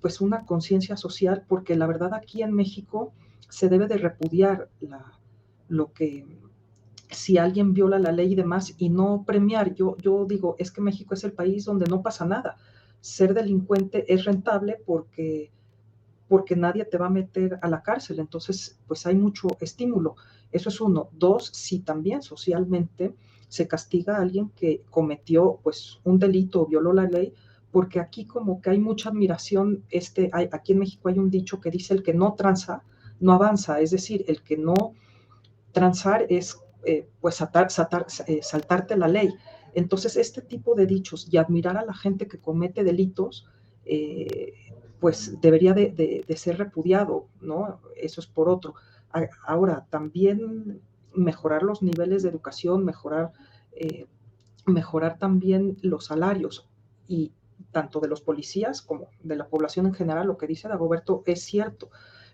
[SPEAKER 2] pues una conciencia social, porque la verdad aquí en México se debe de repudiar lo que si alguien viola la ley y demás, y no premiar. Yo digo, es que México es el país donde no pasa nada. Ser delincuente es rentable porque nadie te va a meter a la cárcel, entonces pues hay mucho estímulo. Eso es uno. Dos, si también socialmente se castiga a alguien que cometió pues un delito o violó la ley, porque aquí como que hay mucha admiración, aquí en México hay un dicho que dice: el que no tranza, no avanza. Es decir, el que no transar es pues saltarte la ley. Entonces, este tipo de dichos y admirar a la gente que comete delitos, pues debería de ser repudiado, ¿no? Eso es por otro. Ahora, también mejorar los niveles de educación, mejorar también los salarios, y tanto de los policías como de la población en general. Lo que dice Dagoberto es cierto.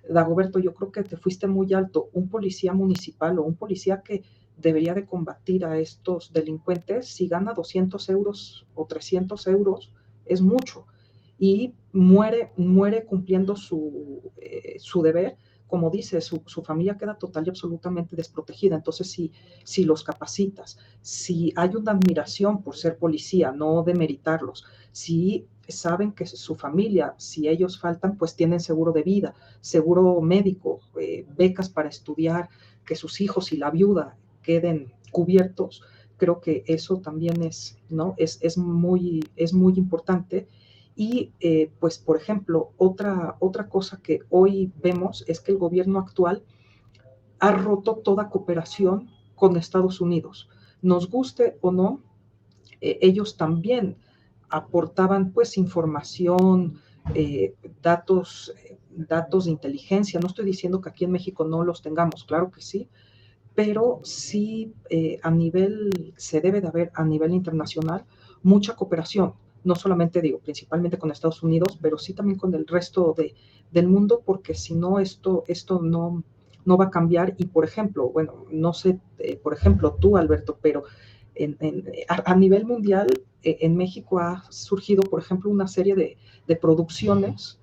[SPEAKER 2] Dagoberto, yo creo que te fuiste muy alto. Un policía municipal o un policía que debería de combatir a estos delincuentes, si gana 200 euros o 300 euros, es mucho. Y muere cumpliendo su deber, como dice, su familia queda total y absolutamente desprotegida. Entonces, si los capacitas, si hay una admiración por ser policía, no demeritarlos, si saben que su familia, si ellos faltan, pues tienen seguro de vida, seguro médico, becas para estudiar, que sus hijos y la viuda queden cubiertos, creo que eso también es, ¿no? Es muy importante. Y pues, por ejemplo, otra cosa que hoy vemos es que el gobierno actual ha roto toda cooperación con Estados Unidos. Nos guste o no, ellos también aportaban pues información, datos de inteligencia. No estoy diciendo que aquí en México no los tengamos, claro que sí, pero sí se debe de haber a nivel internacional mucha cooperación, no solamente digo, principalmente con Estados Unidos, pero sí también con el resto del mundo, porque si no, esto no va a cambiar. Y por ejemplo, bueno, no sé, por ejemplo, tú, Alberto, pero a nivel mundial, en México ha surgido, por ejemplo, una serie de producciones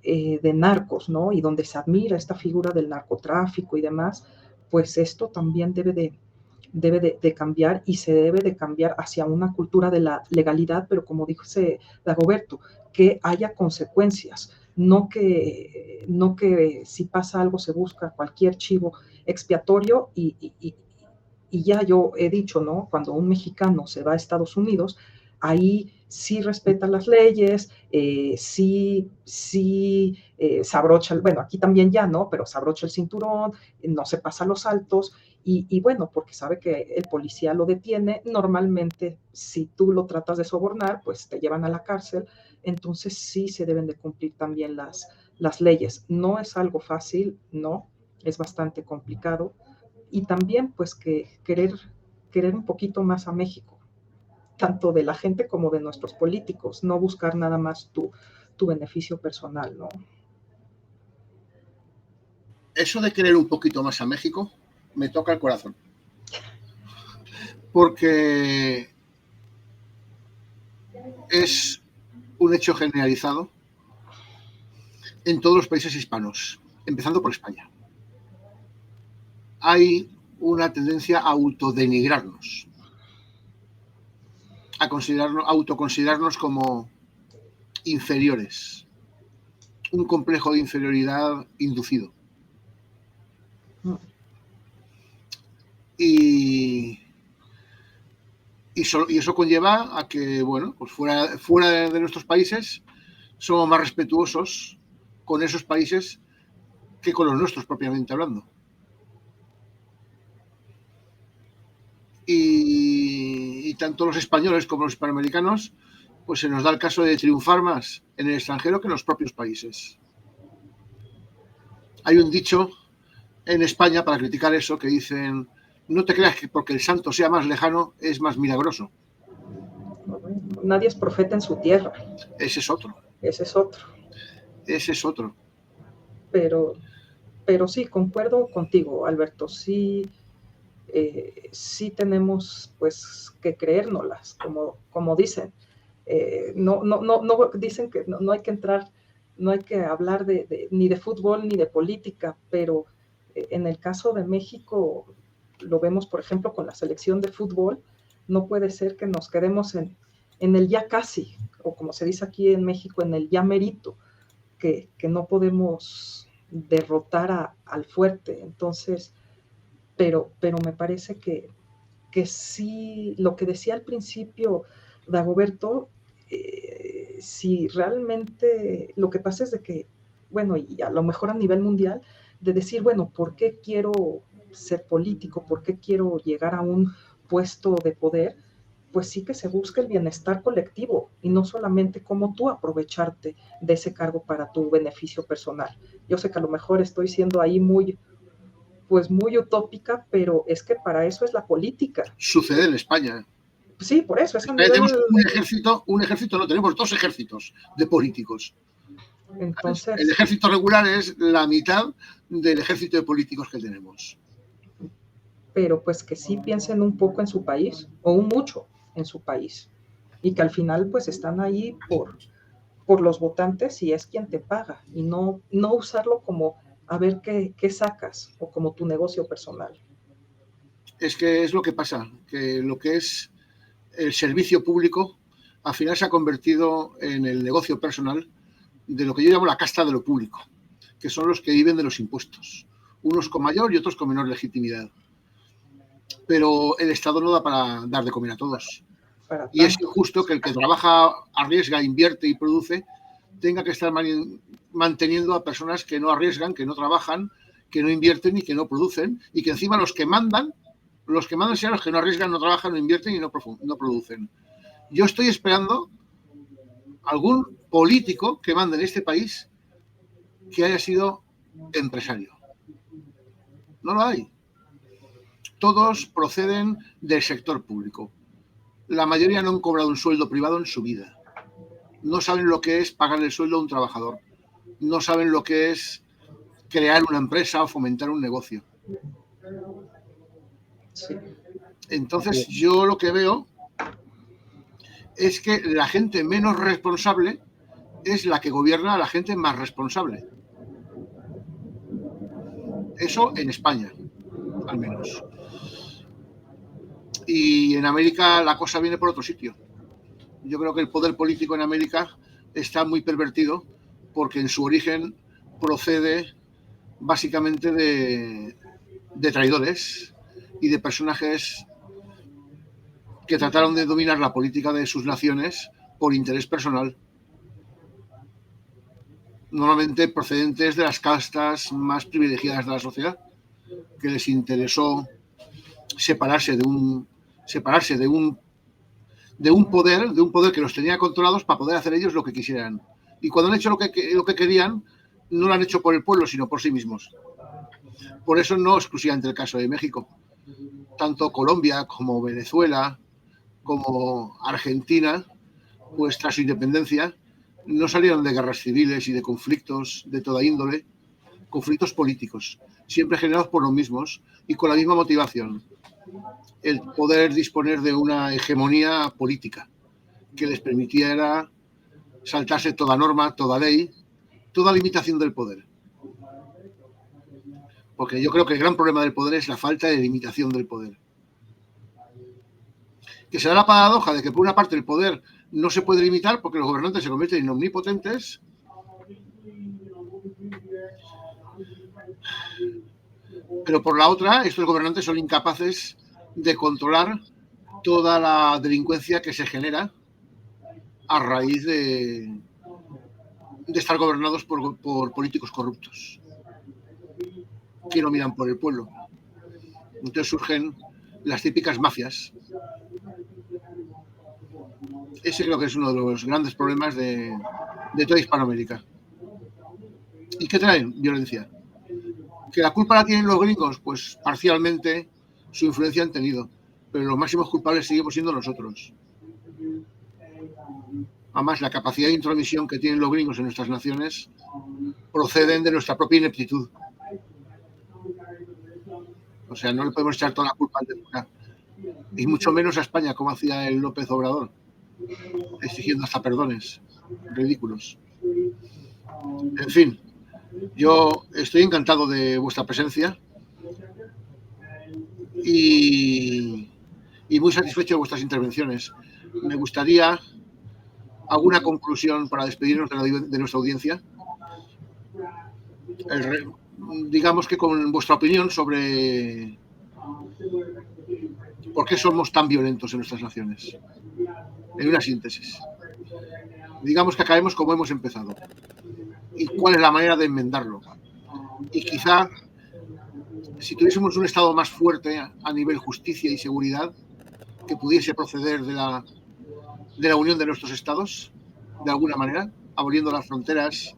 [SPEAKER 2] de narcos, ¿no? Y donde se admira esta figura del narcotráfico y demás, pues esto también debe de cambiar, y se debe de cambiar hacia una cultura de la legalidad, pero como dice Dagoberto, que haya consecuencias, no que si pasa algo se busca cualquier chivo expiatorio y ya yo he dicho, ¿no? Cuando un mexicano se va a Estados Unidos, ahí sí respeta las leyes, sí se abrocha, bueno, aquí también ya, ¿no? Pero se abrocha el cinturón, no se pasa los saltos, y bueno, porque sabe que el policía lo detiene. Normalmente, si tú lo tratas de sobornar, pues te llevan a la cárcel. Entonces sí se deben de cumplir también las leyes. No es algo fácil, no, es bastante complicado. Y también pues que querer un poquito más a México, tanto de la gente como de nuestros políticos, no buscar nada más tu beneficio personal, ¿no?
[SPEAKER 1] Eso de querer un poquito más a México me toca el corazón. Porque es un hecho generalizado en todos los países hispanos, empezando por España. Hay una tendencia a autodenigrarnos, a autoconsiderarnos como inferiores, un complejo de inferioridad inducido. Y eso conlleva a que, bueno, pues fuera de nuestros países somos más respetuosos con esos países que con los nuestros, propiamente hablando. Y tanto los españoles como los hispanoamericanos, pues se nos da el caso de triunfar más en el extranjero que en los propios países. Hay un dicho en España para criticar eso que dicen: no te creas que porque el santo sea más lejano es más milagroso.
[SPEAKER 2] Nadie es profeta en su tierra.
[SPEAKER 1] Ese es otro.
[SPEAKER 2] Ese es otro.
[SPEAKER 1] Ese es otro.
[SPEAKER 2] Pero sí, concuerdo contigo, Alberto. Sí tenemos pues que creérnoslas, como dicen. No dicen que no hay que entrar, no hay que hablar ni de fútbol ni de política, pero en el caso de México lo vemos, por ejemplo, con la selección de fútbol. No puede ser que nos quedemos en el ya casi, o como se dice aquí en México, en el ya merito, que no podemos derrotar al fuerte. Entonces, pero me parece que sí, lo que decía al principio Dagoberto, si realmente lo que pasa es de que, bueno, y a lo mejor a nivel mundial, de decir, bueno, ¿por qué quiero ser político? ¿Por qué quiero llegar a un puesto de poder? Pues sí que se busca el bienestar colectivo y no solamente cómo tú aprovecharte de ese cargo para tu beneficio personal. Yo sé que a lo mejor estoy siendo ahí muy utópica, pero es que para eso es la política.
[SPEAKER 1] Sucede en España.
[SPEAKER 2] Sí, por eso.
[SPEAKER 1] Tenemos un ejército, no, tenemos 2 ejércitos de políticos. El
[SPEAKER 2] Entonces,
[SPEAKER 1] ejército regular es la mitad del ejército de políticos que tenemos.
[SPEAKER 2] pero pues que sí piensen un poco en su país, o un mucho en su país, y que al final pues están ahí por los votantes y es quien te paga, y no usarlo como a ver qué sacas, o como tu negocio personal.
[SPEAKER 1] Es que es lo que pasa, que lo que es el servicio público al final se ha convertido en el negocio personal de lo que yo llamo la casta de lo público, que son los que viven de los impuestos, unos con mayor y otros con menor legitimidad. Pero el Estado no da para dar de comer a todos.
[SPEAKER 2] Para
[SPEAKER 1] Y es
[SPEAKER 2] tanto.
[SPEAKER 1] injusto que el que trabaja, arriesga, invierte y produce tenga que estar manteniendo a personas que no arriesgan, que no trabajan, que no invierten y que no producen, y que encima los que mandan sean los que no arriesgan, no trabajan, no invierten y no producen. Yo estoy esperando algún político que mande en este país que haya sido empresario. No lo hay. Todos proceden del sector público. La mayoría no han cobrado un sueldo privado en su vida. No saben lo que es pagar el sueldo a un trabajador. No saben lo que es crear una empresa o fomentar un negocio.
[SPEAKER 2] Sí.
[SPEAKER 1] Entonces, yo lo que veo es que la gente menos responsable es la que gobierna a la gente más responsable. Eso en España, al menos. Y en América la cosa viene por otro sitio. Yo creo que el poder político en América está muy pervertido porque en su origen procede básicamente de traidores y de personajes que trataron de dominar la política de sus naciones por interés personal. Normalmente procedentes de las castas más privilegiadas de la sociedad, que les interesó separarse de un poder que los tenía controlados para poder hacer ellos lo que quisieran. Y cuando han hecho lo que querían, no lo han hecho por el pueblo, sino por sí mismos. Por eso no exclusivamente el caso de México. Tanto Colombia como Venezuela, como Argentina, pues tras su independencia, no salieron de guerras civiles y de conflictos de toda índole, conflictos políticos, siempre generados por los mismos y con la misma motivación, el poder disponer de una hegemonía política que les permitiera saltarse toda norma, toda ley, toda limitación del poder. Porque yo creo que el gran problema del poder es la falta de limitación del poder. Que se da la paradoja de que por una parte el poder no se puede limitar porque los gobernantes se convierten en omnipotentes, pero por la otra estos gobernantes son incapaces de controlar toda la delincuencia que se genera a raíz de estar gobernados por políticos corruptos que no miran por el pueblo. Entonces surgen las típicas mafias. Ese creo que es uno de los grandes problemas de toda Hispanoamérica. ¿Y qué traen? Violencia. ¿Que la culpa la tienen los gringos? Pues parcialmente su influencia han tenido, pero los máximos culpables seguimos siendo nosotros. Además, la capacidad de intromisión que tienen los gringos en nuestras naciones proceden de nuestra propia ineptitud. O sea, no le podemos echar toda la culpa al de fuera. Y mucho menos a España, como hacía el López Obrador, exigiendo hasta perdones ridículos. En fin, yo estoy encantado de vuestra presencia y muy satisfecho de vuestras intervenciones. Me gustaría alguna conclusión para despedirnos de nuestra audiencia. Digamos que con vuestra opinión sobre por qué somos tan violentos en nuestras naciones. En una síntesis. Digamos que acabemos como hemos empezado. ¿Y cuál es la manera de enmendarlo? Y quizá, si tuviésemos un Estado más fuerte a nivel justicia y seguridad, que pudiese proceder de la unión de nuestros Estados, de alguna manera, aboliendo las fronteras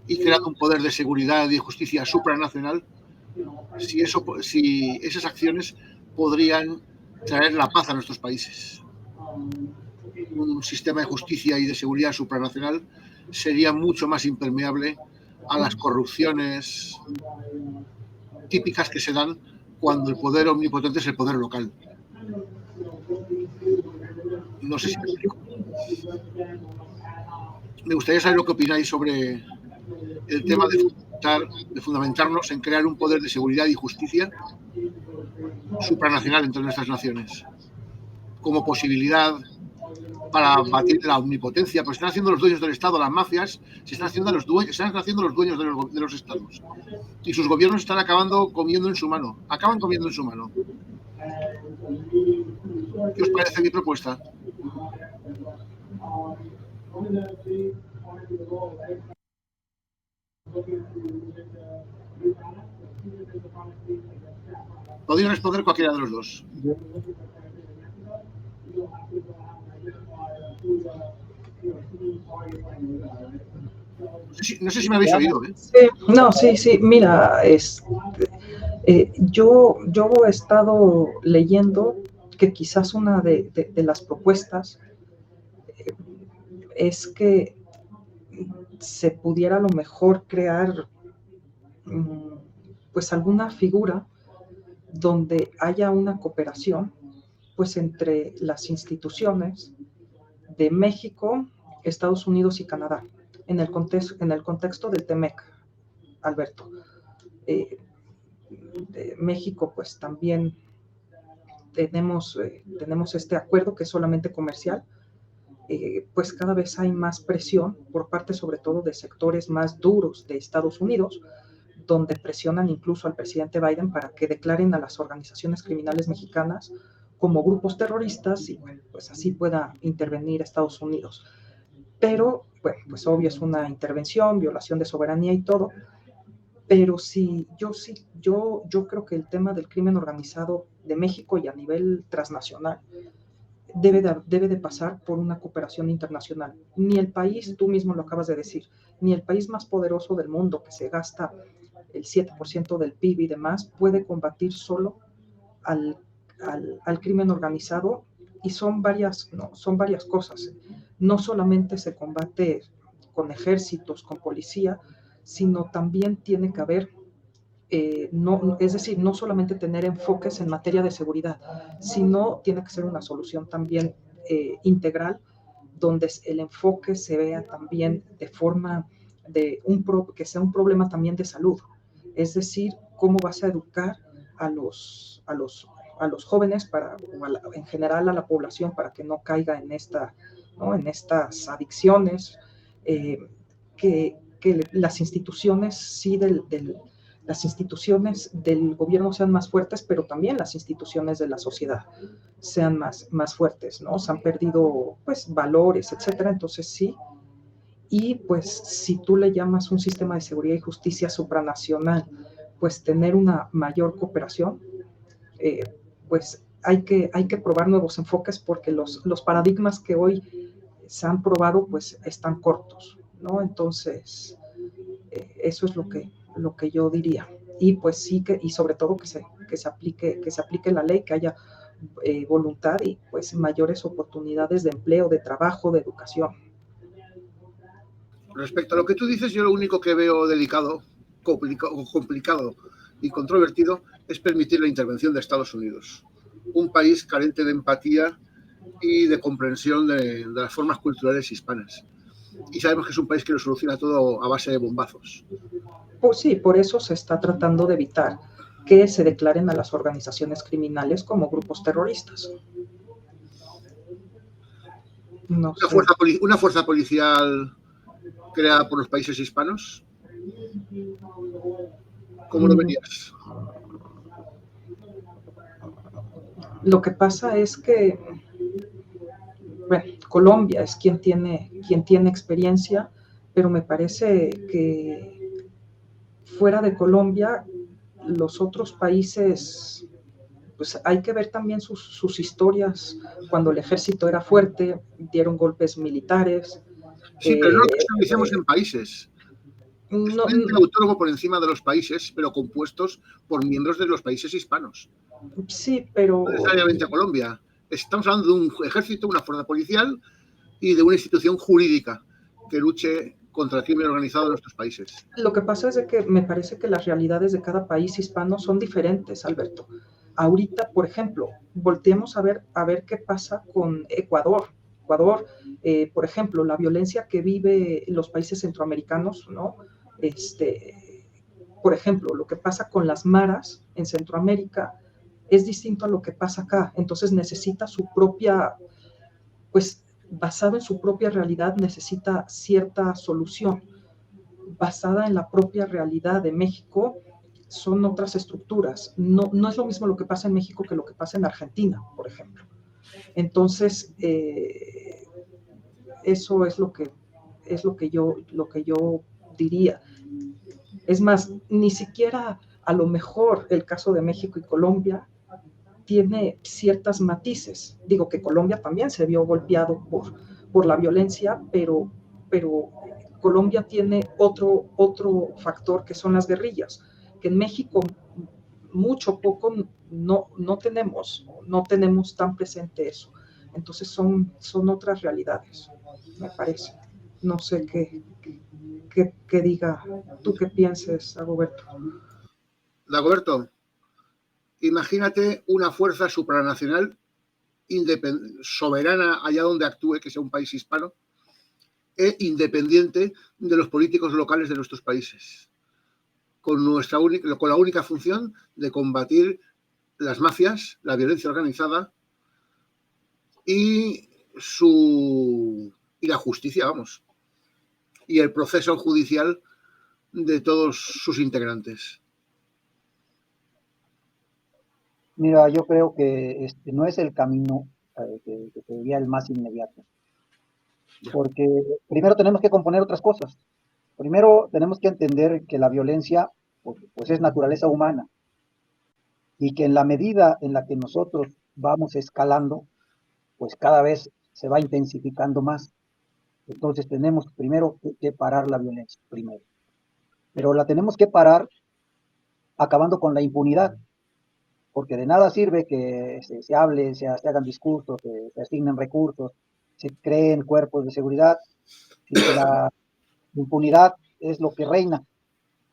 [SPEAKER 1] y creando un poder de seguridad y de justicia supranacional, si esas acciones podrían traer la paz a nuestros países. Un sistema de justicia y de seguridad supranacional sería mucho más impermeable a las corrupciones típicas que se dan cuando el poder omnipotente es el poder local. No sé si me explico. Me gustaría saber lo que opináis sobre el tema de fundamentarnos en crear un poder de seguridad y justicia supranacional entre nuestras naciones, como posibilidad para batir la omnipotencia, pues están haciendo los dueños del Estado, las mafias, se están haciendo los dueños de los estados. Y sus gobiernos están acaban comiendo en su mano. ¿Qué os parece mi propuesta? Podéis responder cualquiera de los dos. No sé si me habéis oído, ¿eh?
[SPEAKER 2] Sí, no, sí, mira, yo he estado leyendo que quizás una de las propuestas es que se pudiera a lo mejor crear pues alguna figura donde haya una cooperación pues entre las instituciones de México, Estados Unidos y Canadá en el contexto del TEMEC, Alberto. De México pues también tenemos este acuerdo que es solamente comercial. Pues cada vez hay más presión por parte sobre todo de sectores más duros de Estados Unidos, donde presionan incluso al presidente Biden para que declaren a las organizaciones criminales mexicanas como grupos terroristas y bueno, pues así pueda intervenir Estados Unidos. Pero, bueno, pues obvio es una intervención, violación de soberanía y todo, pero yo creo que el tema del crimen organizado de México y a nivel transnacional debe de pasar por una cooperación internacional. Ni el país, tú mismo lo acabas de decir, ni el país más poderoso del mundo que se gasta el 7% del PIB y demás puede combatir solo al crimen organizado, y son varias cosas. No solamente se combate con ejércitos, con policía, sino también tiene que haber es decir, no solamente tener enfoques en materia de seguridad, sino tiene que ser una solución también integral, donde el enfoque se vea también de forma que sea un problema también de salud. Es decir, cómo vas a educar a los jóvenes, en general a la población, para que no caiga en estas adicciones, que las instituciones sí las instituciones del gobierno sean más fuertes, pero también las instituciones de la sociedad sean más fuertes, ¿no? Se han perdido, pues, valores, etcétera. Entonces, sí. Y, pues, si tú le llamas un sistema de seguridad y justicia supranacional, pues, tener una mayor cooperación, pues, hay que probar nuevos enfoques, porque los paradigmas que hoy se han probado, pues, están cortos, ¿no? Entonces, eso es lo que yo diría. Y pues sí y sobre todo que se aplique la ley, que haya voluntad y pues mayores oportunidades de empleo, de trabajo, de educación.
[SPEAKER 1] Respecto a lo que tú dices, yo lo único que veo delicado, complicado y controvertido es permitir la intervención de Estados Unidos, un país carente de empatía y de comprensión de las formas culturales hispanas. Y sabemos que es un país que lo soluciona todo a base de bombazos.
[SPEAKER 2] Pues sí, por eso se está tratando de evitar que se declaren a las organizaciones criminales como grupos terroristas. No sé.
[SPEAKER 1] ¿Una fuerza policial creada por los países hispanos? ¿Cómo lo verías?
[SPEAKER 2] Lo que pasa es que, bueno, Colombia es quien tiene experiencia, pero me parece que fuera de Colombia, los otros países, pues hay que ver también sus historias. Cuando el ejército era fuerte, dieron golpes militares.
[SPEAKER 1] Sí, pero no lo establecemos en países. No, autónomo por encima de los países, pero compuestos por miembros de los países hispanos.
[SPEAKER 2] Sí, pero...
[SPEAKER 1] No necesariamente Colombia. Estamos hablando de un ejército, una fuerza policial y de una institución jurídica que luche contra el crimen organizado en nuestros países.
[SPEAKER 2] Lo que pasa es de que me parece que las realidades de cada país hispano son diferentes, Alberto. Ahorita, por ejemplo, volteemos a ver qué pasa con Ecuador. Ecuador, por ejemplo, la violencia que vive los países centroamericanos, ¿no? Por ejemplo, lo que pasa con las maras en Centroamérica es distinto a lo que pasa acá. Entonces necesita su propia, pues basado en su propia realidad, necesita cierta solución. Basada en la propia realidad de México, son otras estructuras. No es lo mismo lo que pasa en México que lo que pasa en Argentina, por ejemplo. Entonces, eso es lo que yo diría. Es más, ni siquiera a lo mejor el caso de México y Colombia tiene ciertas matices. Digo que Colombia también se vio golpeado por la violencia, pero Colombia tiene otro factor que son las guerrillas, que en México mucho poco no tenemos tan presente eso. Entonces son otras realidades, me parece. No sé qué diga, tú qué pienses, Roberto.
[SPEAKER 1] Dagoberto, imagínate una fuerza supranacional soberana allá donde actúe, que sea un país hispano, e independiente de los políticos locales de nuestros países, con la única función de combatir las mafias, la violencia organizada y la justicia, vamos, y el proceso judicial de todos sus integrantes.
[SPEAKER 3] Mira, yo creo que no es el camino que sería el más inmediato, porque primero tenemos que componer otras cosas. Primero tenemos que entender que la violencia pues es naturaleza humana y que en la medida en la que nosotros vamos escalando, pues cada vez se va intensificando más. Entonces tenemos primero que parar la violencia, primero. Pero la tenemos que parar acabando con la impunidad, porque de nada sirve que se hable, se hagan discursos, se asignen recursos, se creen cuerpos de seguridad, y que la impunidad es lo que reina.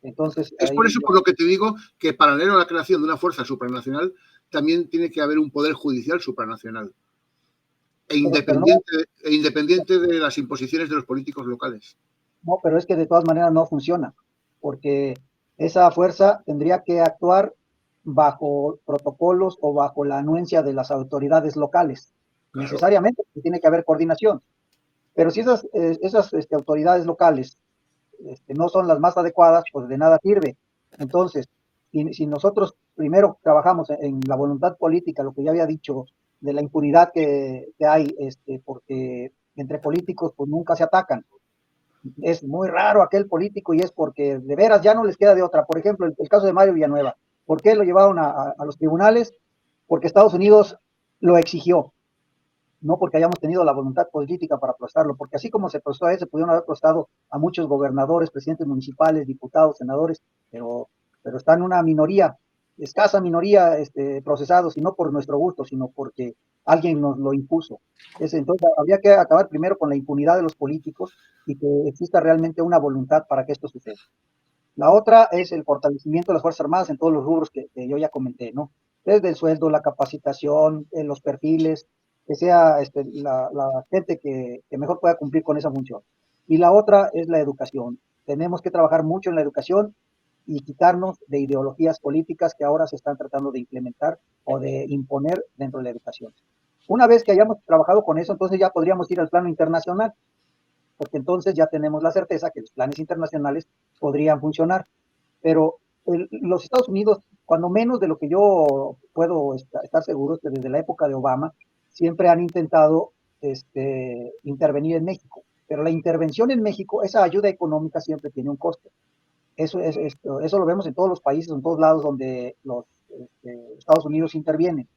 [SPEAKER 3] Entonces,
[SPEAKER 1] es por eso por lo que te digo que paralelo a la creación de una fuerza supranacional, también tiene que haber un poder judicial supranacional independiente de las imposiciones de los políticos locales.
[SPEAKER 3] No, pero es que de todas maneras no funciona, porque esa fuerza tendría que actuar bajo protocolos o bajo la anuencia de las autoridades locales. Claro. Necesariamente tiene que haber coordinación. Pero si esas autoridades locales no son las más adecuadas, pues de nada sirve. Entonces, si nosotros primero trabajamos en la voluntad política, lo que ya había dicho, de la impunidad que hay, porque entre políticos pues nunca se atacan. Es muy raro aquel político y es porque de veras ya no les queda de otra. Por ejemplo, el caso de Mario Villanueva. ¿Por qué lo llevaron a los tribunales? Porque Estados Unidos lo exigió. No porque hayamos tenido la voluntad política para aplastarlo, porque así como se apostó a él, se pudieron haber apostado a muchos gobernadores, presidentes municipales, diputados, senadores, pero está en una minoría, escasa minoría procesados, y no por nuestro gusto, sino porque alguien nos lo impuso. Entonces habría que acabar primero con la impunidad de los políticos y que exista realmente una voluntad para que esto suceda. La otra es el fortalecimiento de las Fuerzas Armadas en todos los rubros que yo ya comenté, ¿no? Desde el sueldo, la capacitación, los perfiles, que sea la gente que mejor pueda cumplir con esa función. Y la otra es la educación. Tenemos que trabajar mucho en la educación y quitarnos de ideologías políticas que ahora se están tratando de implementar o de imponer dentro de la educación. Una vez que hayamos trabajado con eso, entonces ya podríamos ir al plano internacional, porque entonces ya tenemos la certeza que los planes internacionales podrían funcionar. Pero los Estados Unidos, cuando menos de lo que yo puedo estar seguro, es que desde la época de Obama, siempre han intentado intervenir en México. Pero la intervención en México, esa ayuda económica siempre tiene un costo. Eso lo vemos en todos los países, en todos lados donde los Estados Unidos intervienen.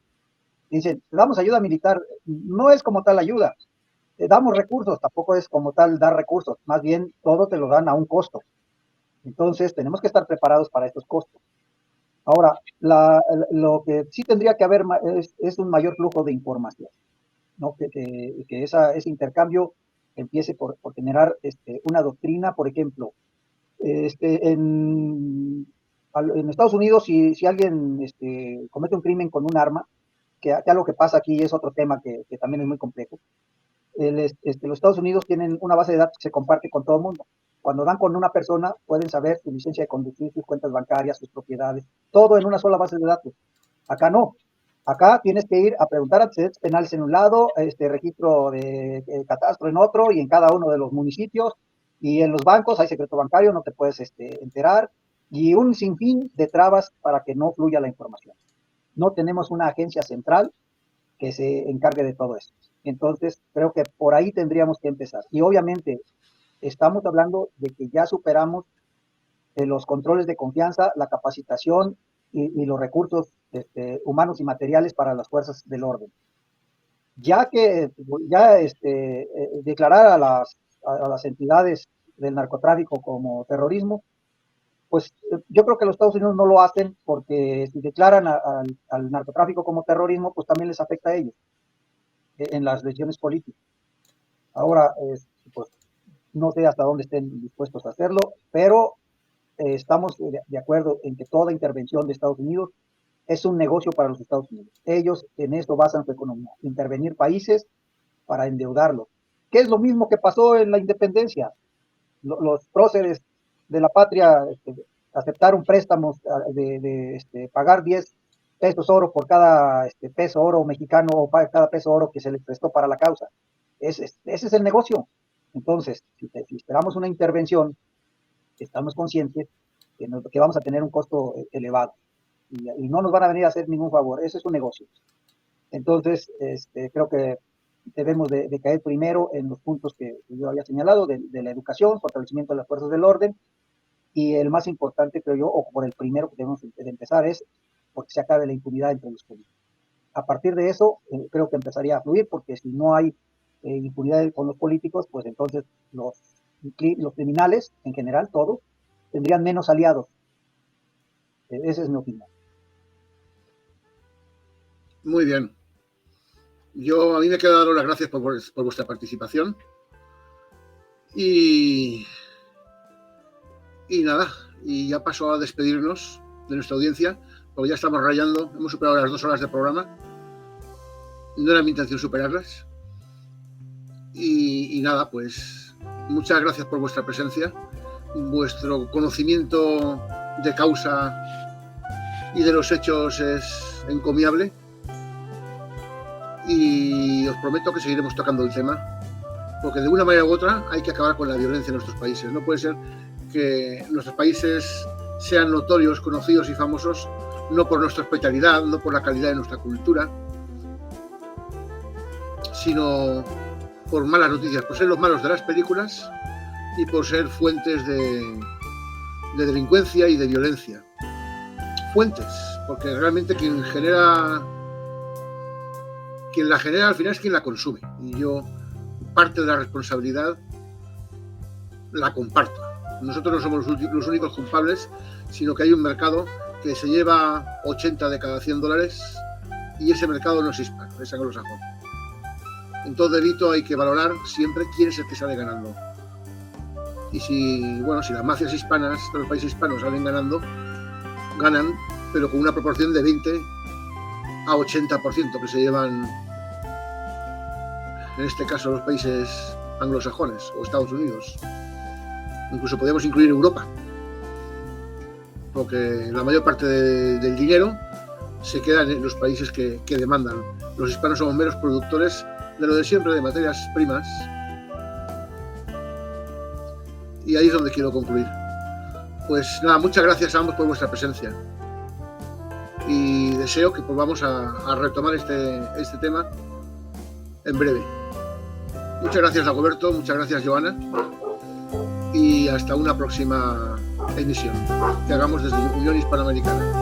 [SPEAKER 3] Dicen, damos ayuda militar, no es como tal ayuda. Damos recursos, tampoco es como tal dar recursos, más bien todo te lo dan a un costo. Entonces tenemos que estar preparados para estos costos. Ahora, lo que sí tendría que haber es un mayor flujo de información, ¿no? Que ese intercambio empiece por generar una doctrina. Por ejemplo, en Estados Unidos, si alguien comete un crimen con un arma, que algo que pasa aquí es otro tema que también es muy complejo. Los Estados Unidos tienen una base de datos que se comparte con todo el mundo. Cuando dan con una persona, pueden saber su licencia de conducir, sus cuentas bancarias, sus propiedades, todo en una sola base de datos. Acá no. Acá tienes que ir a preguntar antecedentes penales en un lado, registro de catastro en otro, y en cada uno de los municipios, y en los bancos hay secreto bancario, no te puedes enterar, y un sinfín de trabas para que no fluya la información. No tenemos una agencia central que se encargue de todo eso. Entonces, creo que por ahí tendríamos que empezar. Y obviamente, estamos hablando de que ya superamos los controles de confianza, la capacitación y los recursos humanos y materiales para las fuerzas del orden. Ya que declarar a las entidades del narcotráfico como terrorismo, pues yo creo que los Estados Unidos no lo hacen, porque si declaran al narcotráfico como terrorismo, pues también les afecta a ellos en las decisiones políticas. Ahora, pues no sé hasta dónde estén dispuestos a hacerlo, pero estamos de acuerdo en que toda intervención de Estados Unidos es un negocio para los Estados Unidos. Ellos en esto basan su economía, intervenir países para endeudarlos, que es lo mismo que pasó en la independencia. Los próceres de la patria aceptaron préstamos de pagar 10 pesos oro por cada peso oro mexicano, o cada peso oro que se les prestó para la causa. Ese es el negocio. Entonces, si esperamos una intervención, estamos conscientes que vamos a tener un costo elevado, y no nos van a venir a hacer ningún favor. Ese es un negocio. Entonces, creo que debemos de caer primero en los puntos que yo había señalado, de la educación, fortalecimiento de las fuerzas del orden, y el más importante, creo yo, o por el primero que debemos de empezar, es porque se acabe la impunidad entre los políticos. A partir de eso, creo que empezaría a fluir, porque si no hay impunidad con los políticos, pues entonces los criminales, en general, todos, tendrían menos aliados. Esa es mi opinión.
[SPEAKER 1] Muy bien. A mí me queda daros las gracias por vuestra participación. Y nada, y ya paso a despedirnos de nuestra audiencia, porque ya estamos rayando, hemos superado las 2 horas de programa. No era mi intención superarlas. Y nada, pues muchas gracias por vuestra presencia. Vuestro conocimiento de causa y de los hechos es encomiable. Y os prometo que seguiremos tocando el tema, porque de una manera u otra hay que acabar con la violencia en nuestros países. No puede ser que nuestros países sean notorios, conocidos y famosos no por nuestra hospitalidad, no por la calidad de nuestra cultura, sino por malas noticias, por ser los malos de las películas y por ser fuentes de delincuencia y de violencia. Fuentes, porque realmente quien la genera al final es quien la consume, y yo parte de la responsabilidad la comparto. Nosotros no somos los únicos culpables, sino que hay un mercado que se lleva 80 de cada 100 dólares, y ese mercado no es hispano, es anglosajón. En todo delito hay que valorar siempre quién es el que sale ganando. Y si las mafias hispanas de los países hispanos salen ganan, pero con una proporción de 20 a 80% que se llevan, en este caso, los países anglosajones o Estados Unidos. Incluso podemos incluir Europa, porque la mayor parte del dinero se queda en los países que demandan. Los hispanos somos meros productores de lo de siempre, de materias primas. Y ahí es donde quiero concluir. Pues nada, muchas gracias a ambos por vuestra presencia. Y deseo que volvamos a retomar este tema en breve. Muchas gracias, Dagoberto, muchas gracias, Joana. Y hasta una próxima emisión que hagamos desde Unión Hispanoamericana.